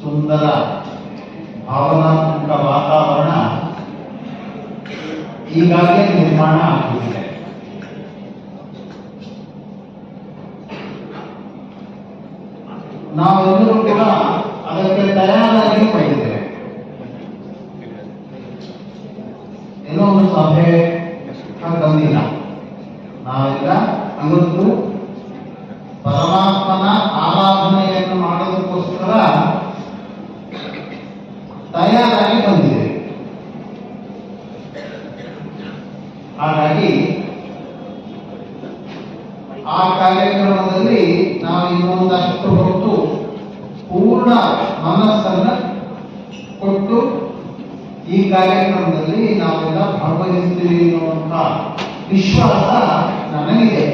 ಸುಂದರ ಭಾವನಾತ್ಮಕ ವಾತಾವರಣ ಈಗಾಗಲೇ ನಿರ್ಮಾಣ ಆಗುತ್ತಿದೆ. ನಾವೆಲ್ಲರೂ ಕೂಡ ಅದಕ್ಕೆ ತಯಾರಾಗಿ ಬಂದಿದ್ದೇವೆ. ಏನೋ ಒಂದು ಸಭೆ ಬಂದಿಲ್ಲ. ನಾವೆಲ್ಲ ಇವತ್ತು ಪರಮಾತ್ಮನ ಆರಾಧನೆಯನ್ನು ಮಾಡೋದಕ್ಕೋಸ್ಕರ ತಯಾರಾಗಿ ಬಂದಿದೆ. ಹಾಗಾಗಿ ಆ ಕಾರ್ಯಕ್ರಮದಲ್ಲಿ ನಾವು ಇನ್ನೊಂದಷ್ಟು ಹೊತ್ತು ಪೂರ್ಣ ಮನಸ್ಸನ್ನ ಕೊಟ್ಟು ಈ ಕಾರ್ಯಕ್ರಮದಲ್ಲಿ ನಾವೆಲ್ಲ ಭಾಗವಹಿಸ್ತೀವಿ ಎನ್ನುವಂತ ವಿಶ್ವಾಸ ನನಗಿದೆ.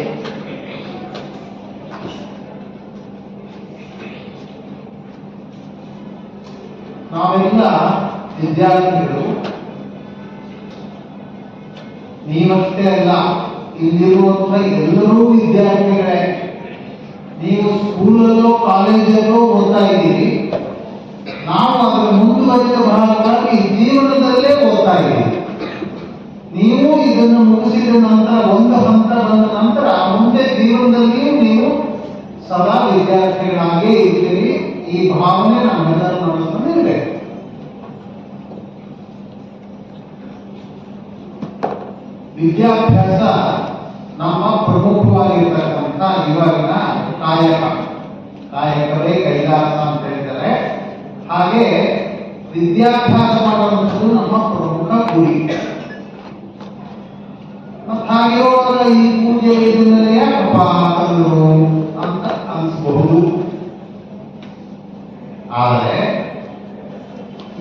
ನಾವೆಲ್ಲ ವಿದ್ಯಾರ್ಥಿಗಳು, ನೀವಷ್ಟೇ ಅಲ್ಲ, ಇಲ್ಲಿರುವಂತ ಎಲ್ಲರೂ ವಿದ್ಯಾರ್ಥಿಗಳೇ. ನೀವು ಸ್ಕೂಲಲ್ಲೋ ಕಾಲೇಜಲ್ಲೋ ಓದ್ತಾ ಇದ್ದೀರಿ, ನಾವು ಅದರ ಮುಂದುವರಿದ ಭಾಗವಾಗಿ ಜೀವನದಲ್ಲೇ ಓದ್ತಾ ಇದ್ದೀವಿ. ನೀವು ಇದನ್ನು ಮುಗಿಸಿದ ನಂತರ ಒಂದು ಹಂತ ಬಂದ ನಂತರ ಮುಂದೆ ಜೀವನದಲ್ಲಿಯೂ ನೀವು ಸದಾ ವಿದ್ಯಾರ್ಥಿಗಳಾಗೇ ಇದ್ದೀರಿ. ಈ ಭಾವನೆ ನಮ್ಮೆಲ್ಲರ ಮನಸ್ಸನ್ನು ಇರಬೇಕು. ವಿದ್ಯಾಭ್ಯಾಸ ನಮ್ಮ ಪ್ರಮುಖವಾಗಿರ್ತಕ್ಕಂಥ ಇವಾಗಿನ ಕಾಯಕವೇ ಕೈಲಾಸ ಅಂತ ಹೇಳ್ತಾರೆ. ಹಾಗೆ ವಿದ್ಯಾಭ್ಯಾಸ ಮಾಡುವಂಥದ್ದು ನಮ್ಮ ಪ್ರಮುಖ ಗುರಿ. ಹಾಗಿರುವಾಗ ಈ ಪೂಜೆ ಇದನ್ನೆಲ್ಲ ಯಾಕಪ್ಪ ಅಂತ ಅನಿಸಬಹುದು. ಆದರೆ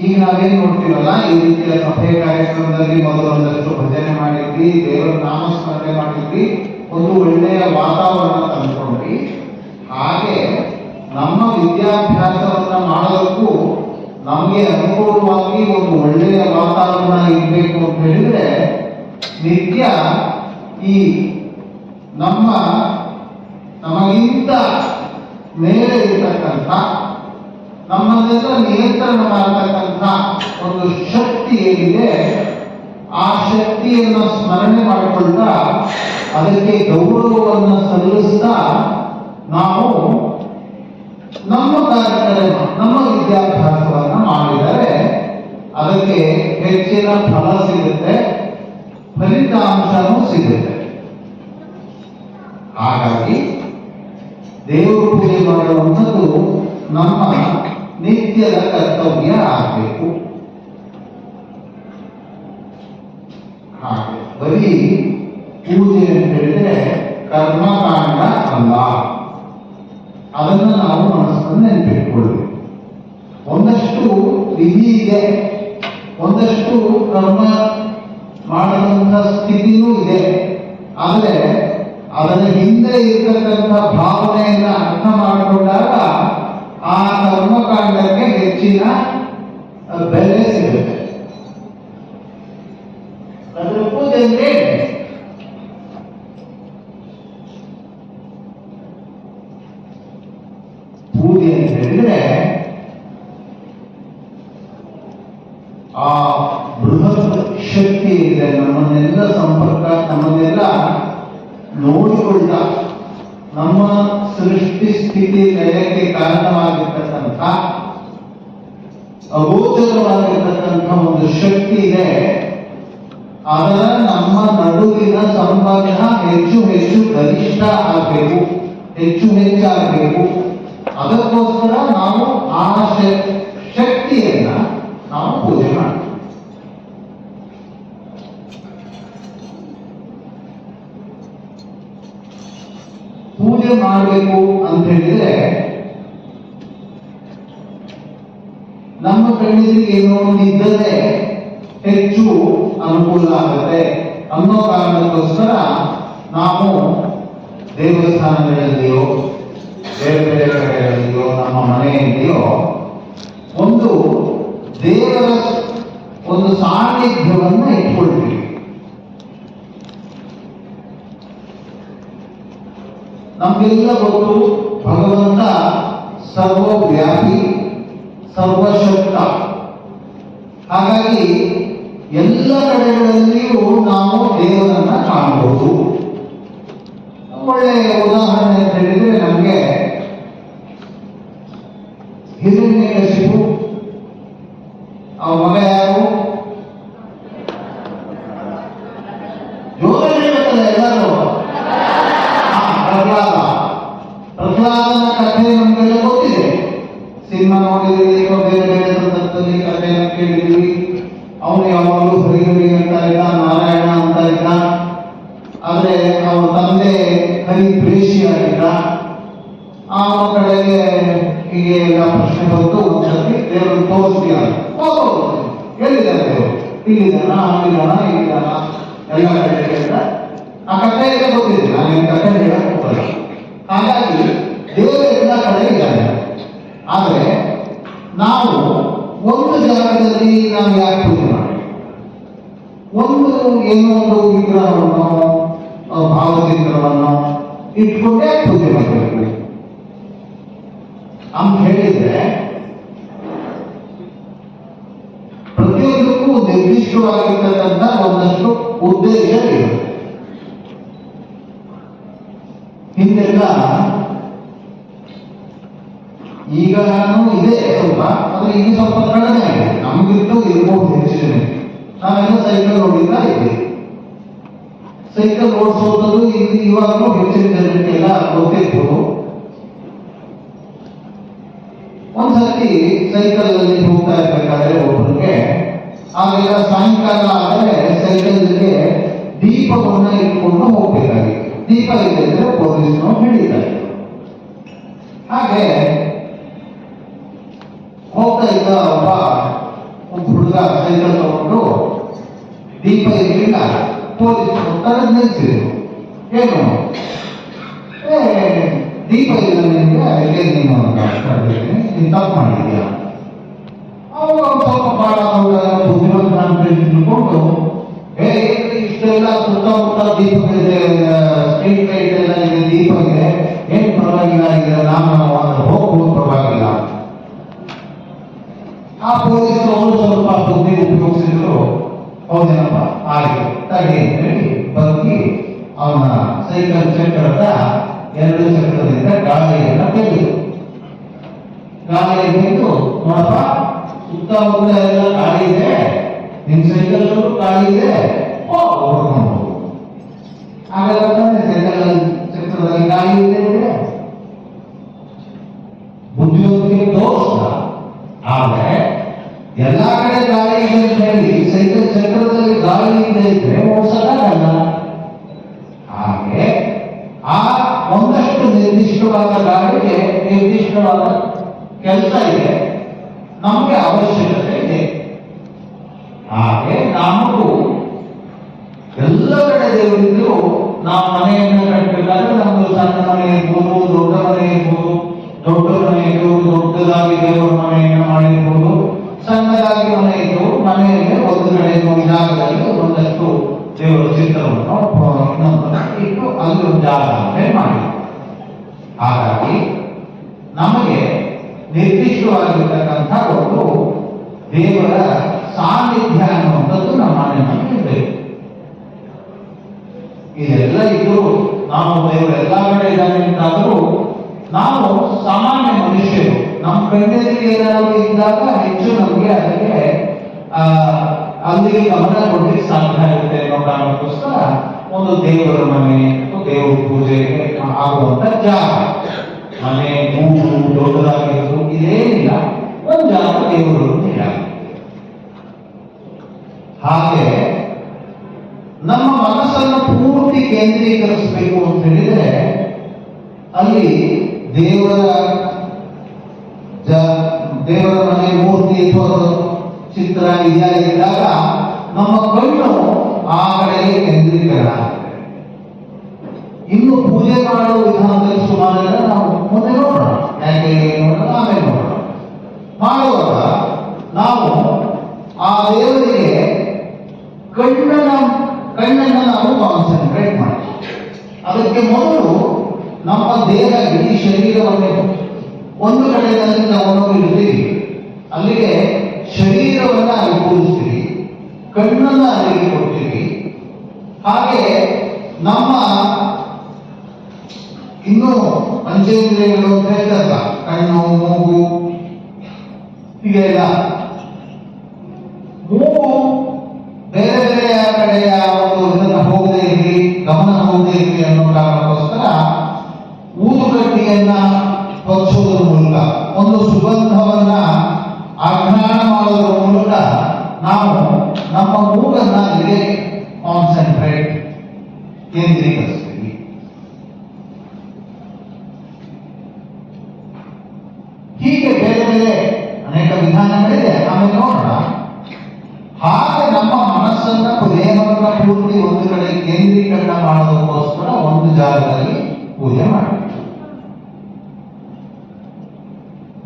ಈಗ ನಾವೇನ್ ನೋಡ್ತೀವಲ್ಲ, ಈ ರೀತಿಯ ಸಭೆ ಕಾರ್ಯಕ್ರಮದಲ್ಲಿ ಮೊದಲು ಒಂದಷ್ಟು ಭಜನೆ ಮಾಡಿದ್ವಿ, ದೇವರ ನಾಮಸ್ಮರಣೆ ಮಾಡಿದ್ವಿ, ಒಂದು ಒಳ್ಳೆಯ ವಾತಾವರಣ ತಂದ್ಕೊಂಡ್ವಿ. ಹಾಗೆ ನಮ್ಮ ವಿದ್ಯಾಭ್ಯಾಸವನ್ನ ಮಾಡೋದಕ್ಕೂ ನಮಗೆ ಅನುಕೂಲವಾಗಿ ಒಂದು ಒಳ್ಳೆಯ ವಾತಾವರಣ ಇರಬೇಕು ಅಂತ ಹೇಳಿದ್ರೆ ನಿತ್ಯ ಈ ನಮಗಿಂತ ಮೇಲೆ ಇರತಕ್ಕಂಥ, ನಮ್ಮನ್ನೆಲ್ಲ ನಿಯಂತ್ರಣ ಮಾಡತಕ್ಕಂಥ ಒಂದು ಶಕ್ತಿ ಏನಿದೆ, ಆ ಶಕ್ತಿಯನ್ನು ಸ್ಮರಣೆ ಮಾಡಿಕೊಳ್ತಾ ಅದಕ್ಕೆ ಗೌರವವನ್ನು ಸಲ್ಲಿಸ್ತಾ ನಾವು ನಮ್ಮ ಕಾರ್ಯಕ್ರಮ, ನಮ್ಮ ವಿದ್ಯಾಭ್ಯಾಸವನ್ನು ಮಾಡಿದರೆ ಅದಕ್ಕೆ ಹೆಚ್ಚಿನ ಫಲ ಸಿಗುತ್ತೆ, ಫಲಿತಾಂಶನೂ ಸಿಗುತ್ತೆ. ಹಾಗಾಗಿ ದೇವರು ಪೂಜೆ ಮಾಡುವಂಥದ್ದು ನಮ್ಮ ನಿತ್ಯದ ಕರ್ತವ್ಯ ಆಗಬೇಕು. ಹಾಗೆ ಬರೀ ಪೂಜೆ ಅಂತ ಹೇಳಿದ್ರೆ ಕರ್ಮಕಾಂಡ ಅಲ್ಲ, ಅದನ್ನು ನಾವು ಮನಸ್ಸನ್ನು ನೆನಪಿಟ್ಕೊಳ್ಬೇಕು. ಒಂದಷ್ಟು ವಿಧಿ ಇದೆ, ಒಂದಷ್ಟು ಕರ್ಮ ಮಾಡುವಂತ ಸ್ಥಿತಿನೂ ಇದೆ. ಆದರೆ ಅದರ ಹಿಂದೆ ಇರತಕ್ಕಂಥ ಭಾವನೆಯನ್ನ ಅರ್ಥ ಮಾಡಿಕೊಂಡಾಗ ಆ ಕರ್ಮಕಾಂಡಕ್ಕೆ ಹೆಚ್ಚಿನ ಬೆಲೆ ಸಿಗುತ್ತೆ. ಅದರ ಪೂಜೆ ಅಂದ್ರೆ ಪೂಜೆ ಅಂತ ಹೇಳಿದ್ರೆ ಆ ಬೃಹತ್ ಶಕ್ತಿ ಇದೆ, ನಮ್ಮನ್ನೆಲ್ಲ ಸಂಪರ್ಕ, ನಮ್ಮನ್ನೆಲ್ಲ ನೋಡಿಕೊಳ್ಳ, ನಮ್ಮ ಸೃಷ್ಟಿ ಸ್ಥಿತಿ ಲಯಕ್ಕೆ ಕಾರಣವಾಗಿರ್ತಕ್ಕಂಥ ಅಗೋಚರವಾಗಿರ್ತಕ್ಕಂಥ ಒಂದು ಶಕ್ತಿ ಇದೆ. ಅದರ ನಮ್ಮ ನಡುವಿನ ಸಂಬಂಧ ಹೆಚ್ಚು ಹೆಚ್ಚು ಗರಿಷ್ಠ ಆಗಬೇಕು, ಹೆಚ್ಚು ಹೆಚ್ಚಾಗಬೇಕು. ಅದಕ್ಕೋಸ್ಕರ ನಾವು ಆ ಶಕ್ತಿಯನ್ನ ನಾವು ಪೂಜೆ ಮಾಡ್ತೀವಿ. ಪೂಜೆ ಮಾಡಬೇಕು ಅಂತ ಹೇಳಿದ್ರೆ ನಮ್ಮ ಕಣ್ಣಿಗೆ ಏನೋ ಒಂದು ಇದ್ದದೇ ಹೆಚ್ಚು ಅನುಕೂಲ ಆಗುತ್ತೆ ಅನ್ನೋ ಕಾರಣಕ್ಕೋಸ್ಕರ ನಾವು ದೇವಸ್ಥಾನಗಳಲ್ಲಿಯೋ ಬೇರೆ ಬೇರೆ ಕಡೆಗಳಲ್ಲಿಯೋ ನಮ್ಮ ಮನೆಯಲ್ಲಿಯೋ ಒಂದು ದೇವರ ಒಂದು ಸಾನ್ನಿಧ್ಯವನ್ನ ಇಟ್ಕೊಳ್ತೀವಿ. ನಮಗೆಲ್ಲ ಗೊತ್ತು, ಭಗವಂತ ಸರ್ವವ್ಯಾಪಿ, ಸರ್ವಶಕ್ತ. ಹಾಗಾಗಿ ಎಲ್ಲ ಕಡೆಗಳಲ್ಲಿಯೂ ನಾವು ದೇವರನ್ನ ಕಾಣಬಹುದು. ಒಳ್ಳೆಯ ಉದಾಹರಣೆ ಅಂತ ಹೇಳಿದ್ರೆ ನಮಗೆ ಹಿರಣ್ಯಕಶಿಪು ಮಗ ಯಾರು? ಜೋರಾಗಿ ಹೇಳ್ತಾರೆ ಎಲ್ಲರೂ. ಪ್ರಹ್ಲಾದನ ಕಥೆ ನಮಗೆಲ್ಲ ಗೊತ್ತಿದೆ. ಸಿನಿಮಾ ನೋಡಿದ್ರಿ, ಬೇರೆ ಬೇರೆ ಸಂದರ್ಭದಲ್ಲಿ ಕಥೆಯನ್ನು ಕೇಳಿದ್ವಿ. ಅವನು ಯಾವಾಗಲೂ ಹರಿಹರಿ ಅಂತ ಇದ್ದ, ನಾರಾಯಣ ಅಂತ ಇದ್ದ. ಆದ್ರೆ ಅವನ ತಂದೆ ಹರಿಪ್ರೇಷಿಯಾಗಿದ್ದ. ಆ ಕಡೆಗೆ ಹೀಗೆ ಎಲ್ಲ ಪ್ರಶ್ನೆ ಬಂತು. ಒಂದ್ಸತಿ ದೇವರು ತೋರಿಸಿ ಹೇಳಿದ್ದಾರೆ, ದೇವರು ಇಲ್ಲಿದ್ದಾನ, ಅಲ್ಲಿದ್ದಾನ, ಇಲ್ಲಿದ್ದಾನ, ಎಲ್ಲ ಕಡೆ ಹೇಳಿದ. ಆ ಕಥೆ ಎಲ್ಲ ಗೊತ್ತಿದೆ, ನಾನು ಕಥೆ ಹೇಳಕ್ ಹೋಗಲ್ಲ. ಹಾಗಾಗಿ ದೇವರು ಎಲ್ಲ ಕಡೆ ಇದ್ದಾನೆ. ಆದರೆ ನಾವು ಒಂದು ಜಾಗದಲ್ಲಿ ನಾವು ಯಾಕೆ ಪೂಜೆ ಮಾಡಿ, ಒಂದು ಏನೋ ಒಂದು ವಿಗ್ರಹವನ್ನು ಭಾವಚಿತ್ರವನ್ನು ಇಟ್ಕೊಂಡೇ ಪೂಜೆ ಮಾಡಬೇಕು ಅಂತ ಹೇಳಿದ್ರೆ, ಪ್ರತಿಯೊಂದಕ್ಕೂ ನಿರ್ದಿಷ್ಟವಾಗಿರ್ತಕ್ಕಂಥ ಒಂದಷ್ಟು ಉದ್ದೇಶ ಇರುತ್ತೆ. ಹಿಂದೆಲ್ಲ ಈಗ ನಾನು ಇದೆ ಸ್ವಲ್ಪ, ಆದ್ರೆ ಈಗ ಸ್ವಲ್ಪ ಕಡಿಮೆ ಆಗಿದೆ. ನಮಗಿಂತೂ ಇರ್ಬೋದು ಹೆಚ್ಚಿನ. ನಾವೆಲ್ಲ ಸೈಕಲ್ ನೋಡಿದ್ದ ಇದ್ದೀವಿ. ಸೈಕಲ್ ಓಡಿಸೋದು ಇವಾಗಲೂ ಹೆಚ್ಚಿನ ಜನರಿಗೆಲ್ಲ ಗೊತ್ತಿರ್ಬೋದು. ಒಂದ್ಸತಿ ಸೈಕಲ್ ಅಲ್ಲಿ ಹೋಗ್ತಾ ಇರ್ಬೇಕಾದ್ರೆ ಒಬ್ಬರಿಗೆ ಆಗೆಲ್ಲ ಸಾಯಂಕಾಲ ಆದರೆ ಸೈಕಲ್ಗೆ ದೀಪವನ್ನು ಇಟ್ಕೊಂಡು ಹೋಗ್ಬೇಕಾಗಿತ್ತು. ದೀಪ ಇದ್ದರೆ ಪೊಲೀಸ್ನವ್ರು ಹಿಡಿತಾರೆ. ಹಾಗೆ ಹೋಗ್ತಾ ಇದ್ದ ಒಂದು ಹುಡುಗ ಸೈಕಲ್ ತಗೊಂಡು ದೀಪ ಇರಲಿಲ್ಲ, ಪೊಲೀಸರು ತಡೆದು ನಿಲ್ಲಿಸಿದ್ರು. ಏನು ದೀಪ ಇಲ್ಲ ನಿಮಗೆ, ಅದಕ್ಕೆ ನೀನು ತಪ್ಪು ಮಾಡಿದ್ಯಾ? ಅವಾಗ ಸ್ವಲ್ಪ ಬಹಳ ಬುದ್ಧಿವಂತ ಅಂತ ತಿಳ್ಕೊಂಡು, ಇಷ್ಟೆಲ್ಲ ಸುತ್ತಮುತ್ತ ದೀಪಗಳಿದೆ, ಸ್ಟ್ರೀಟ್ ಲೈಟ್ ಎಲ್ಲ ಇದೆ, ದೀಪ ಇದೆ, ಏನು ಪರವಾಗಿಲ್ಲ ಇದೆ, ನಾನು ಹೋಗ್ಬೋದು ಪರವಾಗಿಲ್ಲ. ಆ ಪೊಲೀಸರು ಸ್ವಲ್ಪ ಬುದ್ಧಿ ಉಪಯೋಗಿಸಿದ್ರು. ಹೌದೇನಪ್ಪ ಹಾಗೆ ತಡಿ ಅಂತ ಹೇಳಿ ಬಗ್ಗಿ ಅವನ ಸೈಕಲ್ ಚಕ್ರದ 2 ಚಕ್ರದಿಂದ ಗಾಳಿಯನ್ನ ತೆಗೆದು, ಗಾಳಿ ತೆಗೆದು, ನೋಡಪ್ಪ ಸುತ್ತಮುತ್ತ ಎಲ್ಲ ಗಾಳಿ ಇದೆ, ನಿಮ್ ಸೈಕಲ್ ಗಾಳಿ ಇದೆ, ಹೊಡ್ಕೊಂಡು ಹಾಗಾದ್ರೆ ಸೈಕಲ್ ಚಕ್ರದಲ್ಲಿ ಗಾಳಿ ಇದೆ. ಬುದ್ಧಿವಂತಿಕೆ ತೋರಿಸ್ದ. ಆದ್ರೆ ಎಲ್ಲಾ ಕಡೆ ಗಾಳಿ ಇದೆ ಅಂತ ಹೇಳಿ ಸೈಕಲ್ ಚಕ್ರದಲ್ಲಿ ಗಾಳಿ ಇದೆ ಇದ್ರೆ ಓಡಿಸಕ್ಕಾಗಲ್ಲ. ಹಾಗೆ ಆ ಒಂದಷ್ಟು ನಿರ್ದಿಷ್ಟವಾದ ಗಾಳಿಗೆ ನಿರ್ದಿಷ್ಟವಾದ ಕೆಲಸ ಇದೆ, ನಮಗೆ ಅವಶ್ಯಕತೆ ಇದೆ. ಹಾಗೆ ನಮಗೂ ಎಲ್ಲ ಕಡೆ ದೇವರಿದ್ರು. ನಾವು ಮನೆಯನ್ನು ಕಟ್ಟಬೇಕಾದ್ರೆ ನಮ್ದು ಸಣ್ಣ ಮನೆ ಇರ್ಬೋದು, ದೊಡ್ಡ ಮನೆ ಇರ್ಬೋದು, ದೊಡ್ಡ ಮನೆ ಇರ್ಬೋದು, ದೊಡ್ಡದಾಗಿ ದೇವರ ಮನೆಯನ್ನು ಮಾಡಿರ್ಬೋದು, ಸಣ್ಣದಾಗಿ ಮನೆ ಇದ್ದು ಮನೆಯಲ್ಲಿ ಒಂದು ಕಡೆ ಜಾಗದಲ್ಲಿ ಒಂದಷ್ಟು ದೇವರ ಚಿತ್ರವನ್ನು ಇಟ್ಟು ಅಲ್ಲಿ ಒಂದು ಜಾಗ ಮಾಡಿ. ಹಾಗಾಗಿ ನಮಗೆ ನಿರ್ದಿಷ್ಟವಾಗಿರ್ತಕ್ಕಂಥ ಒಂದು ದೇವರ ಸಾನ್ನಿಧ್ಯ ಅನ್ನುವಂಥದ್ದು ನಮ್ಮ ಮನೆಯಲ್ಲಿ ಇರಬೇಕು. ಇದೆಲ್ಲ ಇದ್ದು ನಾವು ದೇವರು ಎಲ್ಲ ಕಡೆ ಇದ್ದಾನೆ ಅಂತಾದರೂ ನಾವು ಸಾಮಾನ್ಯ ಮನುಷ್ಯರು. ನಮ್ಮ ಕಣ್ಣೆದುರಿಗೆ ಏನಾದರೂ ಇದ್ದಾಗ ಹೆಚ್ಚು ನಮಗೆ ಅದಕ್ಕೆ ಅಲ್ಲಿಗೆ ಗಮನ ಕೊಡಲಿಕ್ಕೆ ಸಾಧ್ಯ ಆಗುತ್ತೆ ಅನ್ನೋ ಕಾರಣಕ್ಕೋಸ್ಕರ ಒಂದು ದೇವರ ಮನೆ, ದೇವರ ಪೂಜೆಗೆ ಆಗುವಂತ ಜಾಗ, ಮನೆ ಗೂಡು ದೊಡ್ಡದಾಗಿರೋದು ಇದೇನಿಲ್ಲ, ಒಂದು ಜಾಗ ದೇವರು ಇಲ್ಲ. ಹಾಗೆ ನಮ್ಮ ಮನಸ್ಸನ್ನು ಪೂರ್ತಿ ಕೇಂದ್ರೀಕರಿಸಬೇಕು ಅಂತ ಹೇಳಿದ್ರೆ ಅಲ್ಲಿ ದೇವರ ಮನೆ ಮೂರ್ತಿ ಅಥವಾ ಚಿತ್ರ ಇದ್ದಾಗ ನಮ್ಮ ಕಣ್ಣು ಆ ಕಡೆಗೆ ಕೇಂದ್ರೀಕರಣ ಆಗುತ್ತೆ. ಇನ್ನು ಪೂಜೆ ಮಾಡುವ ವಿಧಾನದಲ್ಲಿ ಸುಮಾರು ನಾವು ಮುಂದೆ ನೋಡೋಣ, ಯಾಕೆ ನೋಡೋಣ, ಆಮೇಲೆ ನೋಡೋಣ. ಮಾಡುವಾಗ ನಾವು ಆ ದೇವರಿಗೆ ಕಣ್ಣನ್ನು ನಾವು ಕಾನ್ಸಂಟ್ರೇಟ್ ಮಾಡಿ, ಅದಕ್ಕೆ ಮೊದಲು ನಮ್ಮ ದೇಹ ಇಡೀ ಶರೀರವನ್ನು ಒಂದು ಕಡೆಯಲ್ಲಿ ನಾವು ಇರ್ತೀವಿ. ನಮ್ಮ ಇನ್ನು ಪಂಚೇಂದ್ರಿಯಗಳು ಅಂತ ಹೇಳ್ತಾರಲ್ಲ, ಕಣ್ಣು, ಮೂಗು, ಹೀಗೆಲ್ಲ. ಮೂಗು ಬೇರೆ ಬೇರೆ ಕಡೆಯ ಒಂದು ಇದನ್ನು ಹೋಗದೇ ಇರಲಿ, ಗಮನ ಹೋಗದೇ ಇರಲಿ ಅನ್ನೋ ಕಾರಣಕ್ಕೋಸ್ಕರ ಊದುಗಡ್ಡಿಯನ್ನ ಹೊಚ್ಚುವುದರ ಮೂಲಕ, ಒಂದು ಸುಗಂಧವನ್ನ ಆಘ್ರಾಣ ಮಾಡೋದ್ರ ಮೂಲಕ ನಾವು ನಮ್ಮ ಮೂಗನ್ನ ಅಲ್ಲಿಗೆ ಕಾನ್ಸಂಟ್ರೇಟ್, ಕೇಂದ್ರೀಕರಿಸ್ತೀವಿ. ಹೀಗೆ ಬೇರೆ ಬೇರೆ ಅನೇಕ ವಿಧಾನಗಳಿದೆ, ಆಮೇಲೆ ನೋಡೋಣ. ಹಾಗೆ ನಮ್ಮ ಮನಸ್ಸನ್ನ ದೇಹವನ್ನ ಪೂರ್ತಿ ಒಂದು ಕಡೆ ಕೇಂದ್ರೀಕರಣ ಮಾಡೋದಕ್ಕೋಸ್ಕರ ಒಂದು ಜಾಗದಲ್ಲಿ ಪೂಜೆ ಮಾಡಬೇಕು.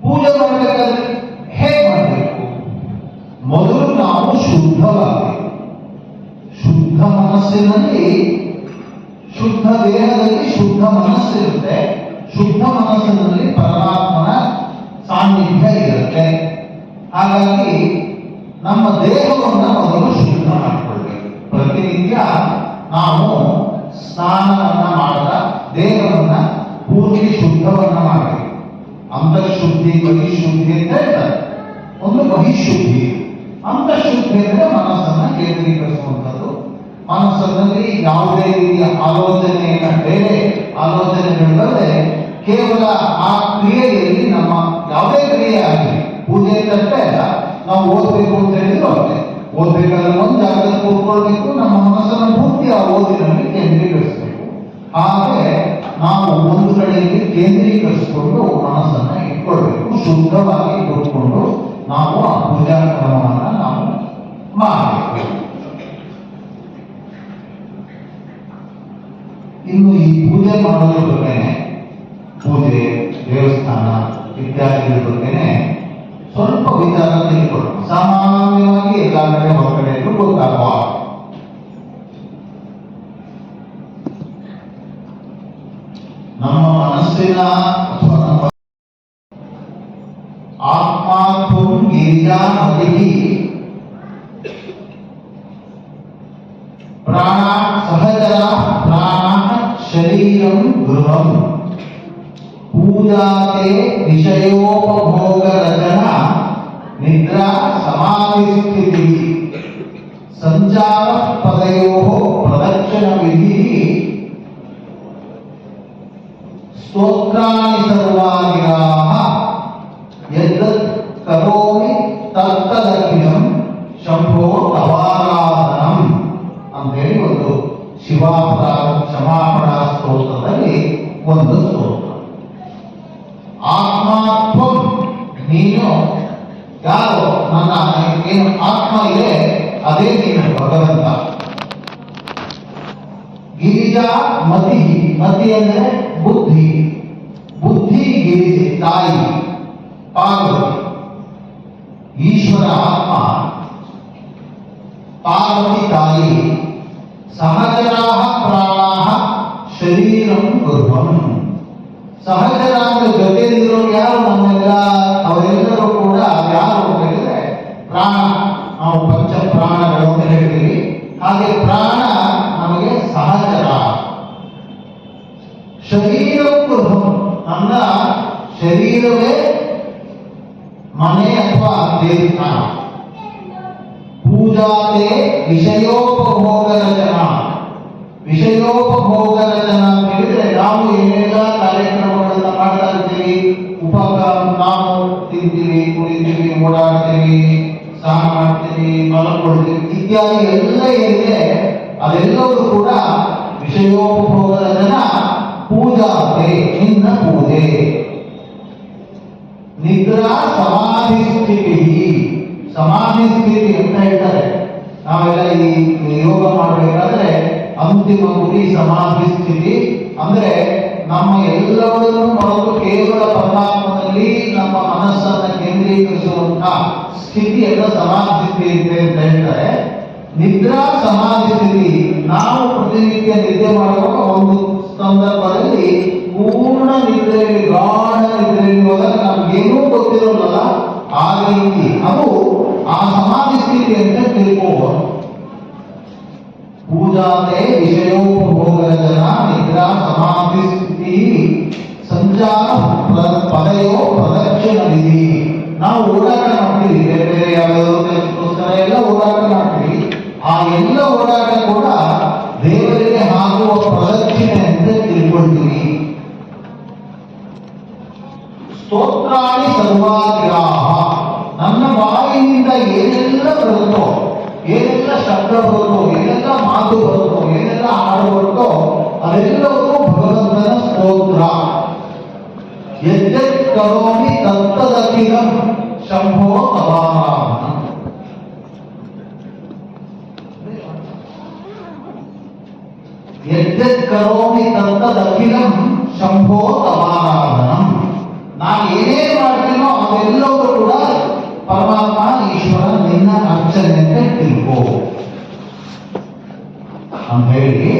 ಪೂಜೆ ಮಾಡಬೇಕಾದ್ರೆ ಹೇಗೆ ಮಾಡಬೇಕು? ಮೊದಲು ನಾವು ಶುದ್ಧವಾಗಬೇಕು. ಶುದ್ಧ ಮನಸ್ಸಿನಲ್ಲಿ, ಶುದ್ಧ ದೇಹದಲ್ಲಿ ಶುದ್ಧ ಮನಸ್ಸಿರುತ್ತೆ. ಶುದ್ಧ ಮನಸ್ಸಿನಲ್ಲಿ ಪರಮಾತ್ಮನ ಸಾನ್ನಿಧ್ಯ ಇರುತ್ತೆ. ಹಾಗಾಗಿ ನಮ್ಮ ದೇಹವನ್ನು ಮೊದಲು ಶುದ್ಧ ಮಾಡಿಕೊಳ್ಬೇಕು. ಪ್ರತಿನಿತ್ಯ ನಾವು ಸ್ನಾನವನ್ನ ಮಾಡ್ತಾ ದೇಹವನ್ನ ಪೂರ್ತಿ ಶುದ್ಧವನ್ನ ಮಾಡಬೇಕು. ಅಂತಃಶುದ್ಧಿ, ಬಹಿಶುದ್ಧಿ ಅಂತ ಹೇಳ್ತಾರೆ. ಒಂದು ಬಹಿಶುದ್ಧಿ, ಅಂತಃಶುದ್ಧಿ ಅಂದ್ರೆ ಮನಸ್ಸನ್ನ ಕೇಂದ್ರೀಕರಿಸುವಂಥದ್ದು. ಮನಸ್ಸಿನಲ್ಲಿ ಯಾವುದೇ ರೀತಿಯ ಆಲೋಚನೆಯನ್ನ, ಬೇರೆ ಆಲೋಚನೆಗಳಿಲ್ಲದೆ ಕೇವಲ ಆ ಕ್ರಿಯೆಯಲ್ಲಿ, ನಮ್ಮ ಯಾವುದೇ ಕ್ರಿಯೆ ಆಗಲಿ, ಪೂಜೆ ಅಂತಷ್ಟೇ ಅಲ್ಲ, ನಾವು ಓದಬೇಕು ಅಂತ ಹೇಳಿದ್ರು ಅಷ್ಟೇ, ಓದ್ಬೇಕಾದ್ರೆ ಒಂದು ಜಾಗದಲ್ಲಿ ಕೂತ್ಕೊಳ್ಬೇಕು, ನಮ್ಮ ಮನಸ್ಸನ್ನು ಪೂರ್ತಿ ಆ ಓದಿನಲ್ಲಿ ಕೇಂದ್ರೀಕರಿಸಬೇಕು. ಹಾಗೆ ನಾವು ಒಂದು ಕಡೆಯಲ್ಲಿ ಕೇಂದ್ರೀಕರಿಸಿಕೊಂಡು ಮನಸ್ಸನ್ನ ಇಟ್ಕೊಳ್ಬೇಕು. ಶುದ್ಧವಾಗಿ ಕೂತ್ಕೊಂಡು ನಾವು ಆ ಪೂಜಾ ಕ್ರಮವನ್ನ ನಾವು ಮಾಡಬೇಕು. ಇನ್ನು ಈ ಪೂಜೆ ಮಾಡೋದ್ರ ಬಗ್ಗೆನೆ, ಪೂಜೆ, ದೇವಸ್ಥಾನ ಇತ್ಯಾದಿಗಳ ಬಗ್ಗೆನೆ ಸ್ವಲ್ಪ ವಿಚಾರ ತಿಳ್ಕೊಳ್ಳೋಣ. ಸಾಮಾನ್ಯವಾಗಿ ಎಲ್ಲ ಕಡೆ ಹೊರಗಡೆಯಲ್ಲೂ ಗೊತ್ತಾಗುವ ನಮ್ಮ ಮನಸ್ಸಿನ ಅಥವಾ ನಮ್ಮ ಆತ್ಮಾತ್ಮ ಗಿರಿಜಾಮತಿ ಪ್ರಾಣ ಸಹಜರ ಪ್ರಾಣ ಶರೀರಂ ಗೃಹಂ ಪೂಜಾತೆ ವಿಷಯೋಪಭೋಗ ರಚನಾ ನಿದ್ರಾ ಸಮಾಧಿ ಸ್ಥಿತಿ ಸಂಚಾರ ಪದಯೋ ಪ್ರದಕ್ಷಿಣ ವಿಧಿ ಸ್ತೋತ್ರಾಣಿ ಸರ್ವಾನಿರಾಹ ಯದ್ಯತ್ ಕರೋಮಿ ತತ್ತದಖಿಲಂ ಶಂಭೋ ತವಾರಾಧನಂ ಅಂತೇಳಿ ಒಂದು ಕ್ಷಮಾಪಣಾ ಸ್ತೋತ್ರದಲ್ಲಿ ಒಂದು ಸ್ತೋತ್ರ. ಆತ್ಮಾತ್ಮ, ನೀನು ಯಾರು, ನನ್ನ ಏನು ಆತ್ಮ ಇದೆ ಅದೇ ನೀನು ಭಗವಂತ. ಗಿರಿಜಾ ಮತಿ, ಮತಿ ಅಂದ್ರೆ ಬುದ್ಧಿ, ಬುದ್ಧಿ ಗಿರಿಜೆ ತಾಯಿ ಪಾರ್ವತಿ. ಈಶ್ವರ ಆತ್ಮ, ಪಾರ್ವತಿ ತಾಯಿ. ಸಹಚರಾಹ ಪ್ರಾಣಾಹ ಶರೀರಂ ಗೃಹಂ. ಸಹಚರ ಅಂದ್ರೆ ಜೊತೆಯಲ್ಲಿರೋ ಯಾರು, ನಮ್ಮೆಲ್ಲ ಅವರೆಲ್ಲರೂ ಕೂಡ ಯಾರು ಅಂತ ಹೇಳಿದ್ರೆ ಪ್ರಾಣ. ನಾವು ಪಂಚ ಪ್ರಾಣಗಳು ಅಂತ ಹೇಳ್ತೀವಿ. ಹಾಗೆ ಪ್ರಾಣ ನಮಗೆ ಸಹಚರ. ಶರೀರಂ ಗೃಹಂ, ನನ್ನ ಶರೀರವೇ ಮನೆ ಅಥವಾ ದೇವಸ್ಥಾನ. ಪೂಜಾತೆ ವಿಷಯೋಪಭೋಗ ರಚನಾ. ವಿಷಯೋಪಭೋಗ ರಚನಾ ಅಂತ ಹೇಳಿದ್ರೆ ನಾವು ಏನೆಲ್ಲ ಕಾರ್ಯಕ್ರಮಗಳನ್ನ ಮಾಡ್ತಾ ಇರ್ತೀವಿ, ನಾವು ತಿಂತೀವಿ, ಕುಡಿತೀವಿ, ಓಡಾಡ್ತೀವಿ, ಸ್ನಾನ ಮಾಡ್ತೀವಿ, ಮಲಕೊಳ್ತೀವಿ ಇತ್ಯಾದಿ ಎಲ್ಲ ಏನಿದೆ ಅದೆಲ್ಲವೂ ಕೂಡ ವಿಷಯೋಪಭೋಗ ರಚನಾ. ಪೂಜಾತೆ, ನಿನ್ನ ಪೂಜೆ. ನಿದ್ರಾ ಸಮಾಧಿ ಸ್ಥಿತಿ. ಸಮಾಧಿ ಸ್ಥಿತಿ ಅಂತ ಹೇಳ್ತಾರೆ. ನಾವೆಲ್ಲ ಈ ಯೋಗ ಮಾಡಬೇಕಾದ್ರೆ ಅಂತಿಮ ಗುರಿ ಸಮಾಧಿ ಸ್ಥಿತಿ. ಅಂದ್ರೆ ನಮ್ಮ ಎಲ್ಲವನ್ನೂ ಮರೆತು ಕೇವಲ ಪರಮಾತ್ಮನಲ್ಲಿ ನಮ್ಮ ಮನಸ್ಸನ್ನ ಕೇಂದ್ರೀಕರಿಸುವಂತಹ ಸ್ಥಿತಿಯನ್ನ ಸಮಾಧಿ ಸ್ಥಿತಿ ಅಂತ ಹೇಳ್ತಾರೆ. ನಿದ್ರಾ ಸಮಾಧಿ ಸ್ಥಿತಿ, ನಾವು ಪ್ರತಿನಿತ್ಯ ನಿದ್ದೆ ಮಾಡುವಾಗ ಒಂದು ಸಂದರ್ಭದಲ್ಲಿ ಪೂರ್ಣ ನಿದ್ರೆಯಲ್ಲಿ, ಗಾಢ ನಿದ್ರೆಯಲ್ಲಿ ಹೋದಾಗ ನಮ್ಗೇನೂ ಗೊತ್ತಿರೋಲ್ಲ, ಆ ರೀತಿ ಅದು ಆ ಸಮಾಧಿ ಸ್ಥಿತಿ ಅಂತ ತಿಳ್ಕೋಬಹುದು. ಪೂಜಾತೆ ವಿಷಯೋಪಭೋಗ ಪದಯೋ ಪ್ರದಕ್ಷಿಣ ವಿಧಿ. ನಾವು ಓಡಾಟ ಮಾಡ್ತೀವಿ, ಬೇರೆ ಬೇರೆ ಯಾವ್ಯಾವ ಕೆಲಸಕ್ಕೋಸ್ಕರ ಎಲ್ಲ ಓಡಾಟ ಮಾಡ್ತೀವಿ. ಆ ಎಲ್ಲ ಓಡಾಟ ಕೂಡ ದೇವರಿಗೆ ಆಗುವ ಪ್ರದಕ್ಷಿಣೆ ಅಂತ ತಿಳ್ಕೊಳ್ತೀವಿ. ಸ್ತೋತ್ರಾಣಿ ಸರ್ವಾಗ್ರಾಹ, ನನ್ನ ಬಾಯಿಯಿಂದ ಏನೆಲ್ಲ ಬರುತ್ತೋ, ಏನೆಲ್ಲ ಶಬ್ದ ಬರುತ್ತೋ, ಏನೆಲ್ಲ ಮಾತು ಬರುತ್ತೋ, ಏನೆಲ್ಲ ಹಾಡು ಬರುತ್ತೋ ಅದೆಲ್ಲವೂ ಭಗವಂತನ ಸ್ತೋತ್ರ. ಯಜ್ಜತ್ ಕರೋಮಿ ತತ್ತದಖಿಲಂ ಶಂಭೋ ತವಾರಾಧನಂ. ಯಜ್ಜತ್ ಕರೋಮಿ ತತ್ತದಖಿಲಂ ಶಂಭೋ ತವಾರಾಧನಂ. ನಾನು ಏನೇನು ಮಾಡ್ತೀನೋ ಅವೆಲ್ಲವೂ ಕೂಡ ಪರಮಾತ್ಮ ಈಶ್ವರ ನಿನ್ನ ಅರ್ಚನೆ ಅಂತ ತಿಳ್ಕೋ ಅಂತ ಹೇಳಿ,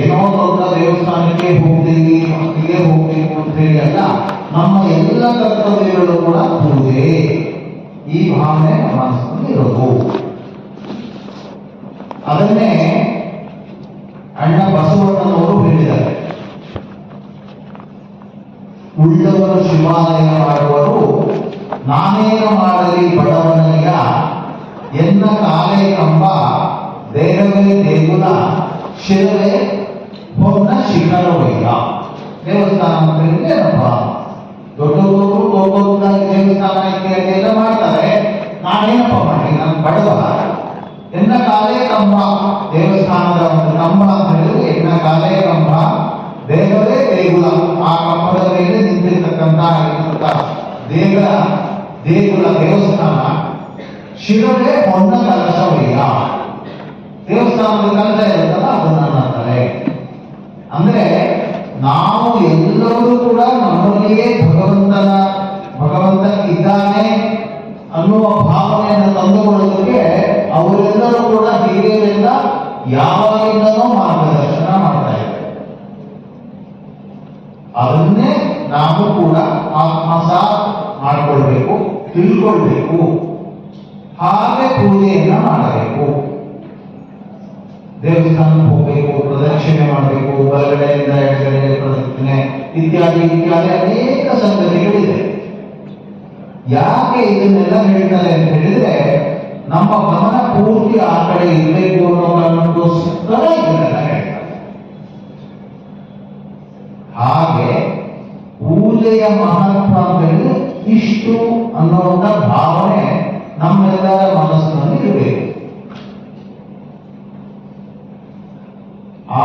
ಏನೋ ದೊಡ್ಡ ದೇವಸ್ಥಾನಕ್ಕೆ ಹೋಗ್ತೀವಿ, ಮಕ್ಕಳಿಗೆ ಹೋಗ್ಬೇಕು ಅಂತ ಹೇಳಿ ಅಲ್ಲ, ನಮ್ಮ ಎಲ್ಲ ಕರ್ತವ್ಯಗಳು ಕೂಡ ಪೂಜೆ, ಈ ಭಾವನೆ ಮನಸ್ಸಿನಲ್ಲಿ ಇರೋದು. ಅದನ್ನೇ ಅಣ್ಣ ಬಸವಣ್ಣನವರು ಹೇಳಿದ್ದಾರೆ, ಉಳ್ಳವರು ಶಿವಾಲಯ ಮಾಡುವರು, ನಾನೇನು ಮಾಡಲಿ ಬಡವನಿಗ, ಎನ್ನ ಕಾಲೇ ಕಂಬ, ದೇಹವೇ ದೇಗುಲ, ಶಿರವೇ ಹೊನ್ನ ಶಿಖರವಯ್ಯ. ದೇವಸ್ಥಾನ ಅಂತ ಹೇಳಿದ್ರೆ ಏನಪ್ಪ, ದೊಡ್ಡವರು ದೇವಸ್ಥಾನ ಎಲ್ಲ ಮಾಡ್ತಾರೆ, ನಾನೇನಪ್ಪ ಮಾಡಿ, ನಾನು ಬಡವ. ಎನ್ನ ಕಾಲೇ ಕಂಬ, ದೇವಸ್ಥಾನದ ಒಂದು ಕಂಬ ಅಂತ ಹೇಳಿದ್ರೆ ಎನ್ನ ಕಾಲೇ ಕಂಬ, ದೇಹವೇ ದೇಗುಲ, ಆ ಕಂಬದ ಮೇಲೆ ನಿಂತಿರ್ತಕ್ಕಂಥ ದೇಗುಲ ದೇವಸ್ಥಾನ, ಶಿರವೇ ಹೊನ್ನ ಕಲಶವಯ್ಯ. ದೇವಸ್ಥಾನದ ಕಲಶ ಇರುತ್ತಲ್ಲ ಅದನ್ನ ಅಂತಾರೆ. ಅಂದ್ರೆ ನಾವು ಎಲ್ಲರೂ ಕೂಡ ನಮ್ಮಲ್ಲಿಯೇ ಭಗವಂತ ಇದ್ದಾನೆ ಅನ್ನುವ ಭಾವನೆಯನ್ನು ತಂದುಕೊಳ್ಳೋದಕ್ಕೆ ಅವರೆಲ್ಲರೂ ಕೂಡ ಹಿರಿಯರಿಂದ ಯಾವಾಗಿಂದನೂ ಮಾರ್ಗದರ್ಶನ ಮಾಡ್ತಾ ಇದ್ದಾರೆ. ಅದನ್ನೇ ನಾವು ಕೂಡ ಆತ್ಮಸಾತ್ ಮಾಡಿಕೊಳ್ಬೇಕು, ತಿಳ್ಕೊಳ್ಬೇಕು, ಹಾಗೆ ಪೂಜೆಯನ್ನ ಮಾಡಬೇಕು. ದೇವಸ್ಥಾನಕ್ಕೆ ಹೋಗ್ಬೇಕು, ಪ್ರದಕ್ಷಿಣೆ ಮಾಡಬೇಕು, ಬಲಗಡೆಯಿಂದ ಎಡಗಡೆ ಪ್ರದಕ್ಷಿಣೆ ಇತ್ಯಾದಿ ಇತ್ಯಾದಿ ಅನೇಕ ಸಂಗತಿಗಳಿದೆ. ಯಾಕೆ ಇದನ್ನೆಲ್ಲ ಹೇಳ್ತಾರೆ ಅಂತ ಹೇಳಿದ್ರೆ, ನಮ್ಮ ಗಮನ ಪೂರ್ತಿ ಆ ಕಡೆ ಇರಬೇಕು ಅನ್ನೋ ಕಾರಣಕ್ಕೋಸ್ಕರ ಇದನ್ನೆಲ್ಲ ಹೇಳ್ತಾರೆ. ಹಾಗೆ ಪೂಜೆಯ ಮಹತ್ವ ಅಂತ ಹೇಳಿದ್ರೆ ಇಷ್ಟು ಅನ್ನುವಂಥ ಭಾವನೆ ನಮ್ಮೆಲ್ಲರ ಮನಸ್ಸಿನಲ್ಲಿ ಇರಬೇಕು. ಆ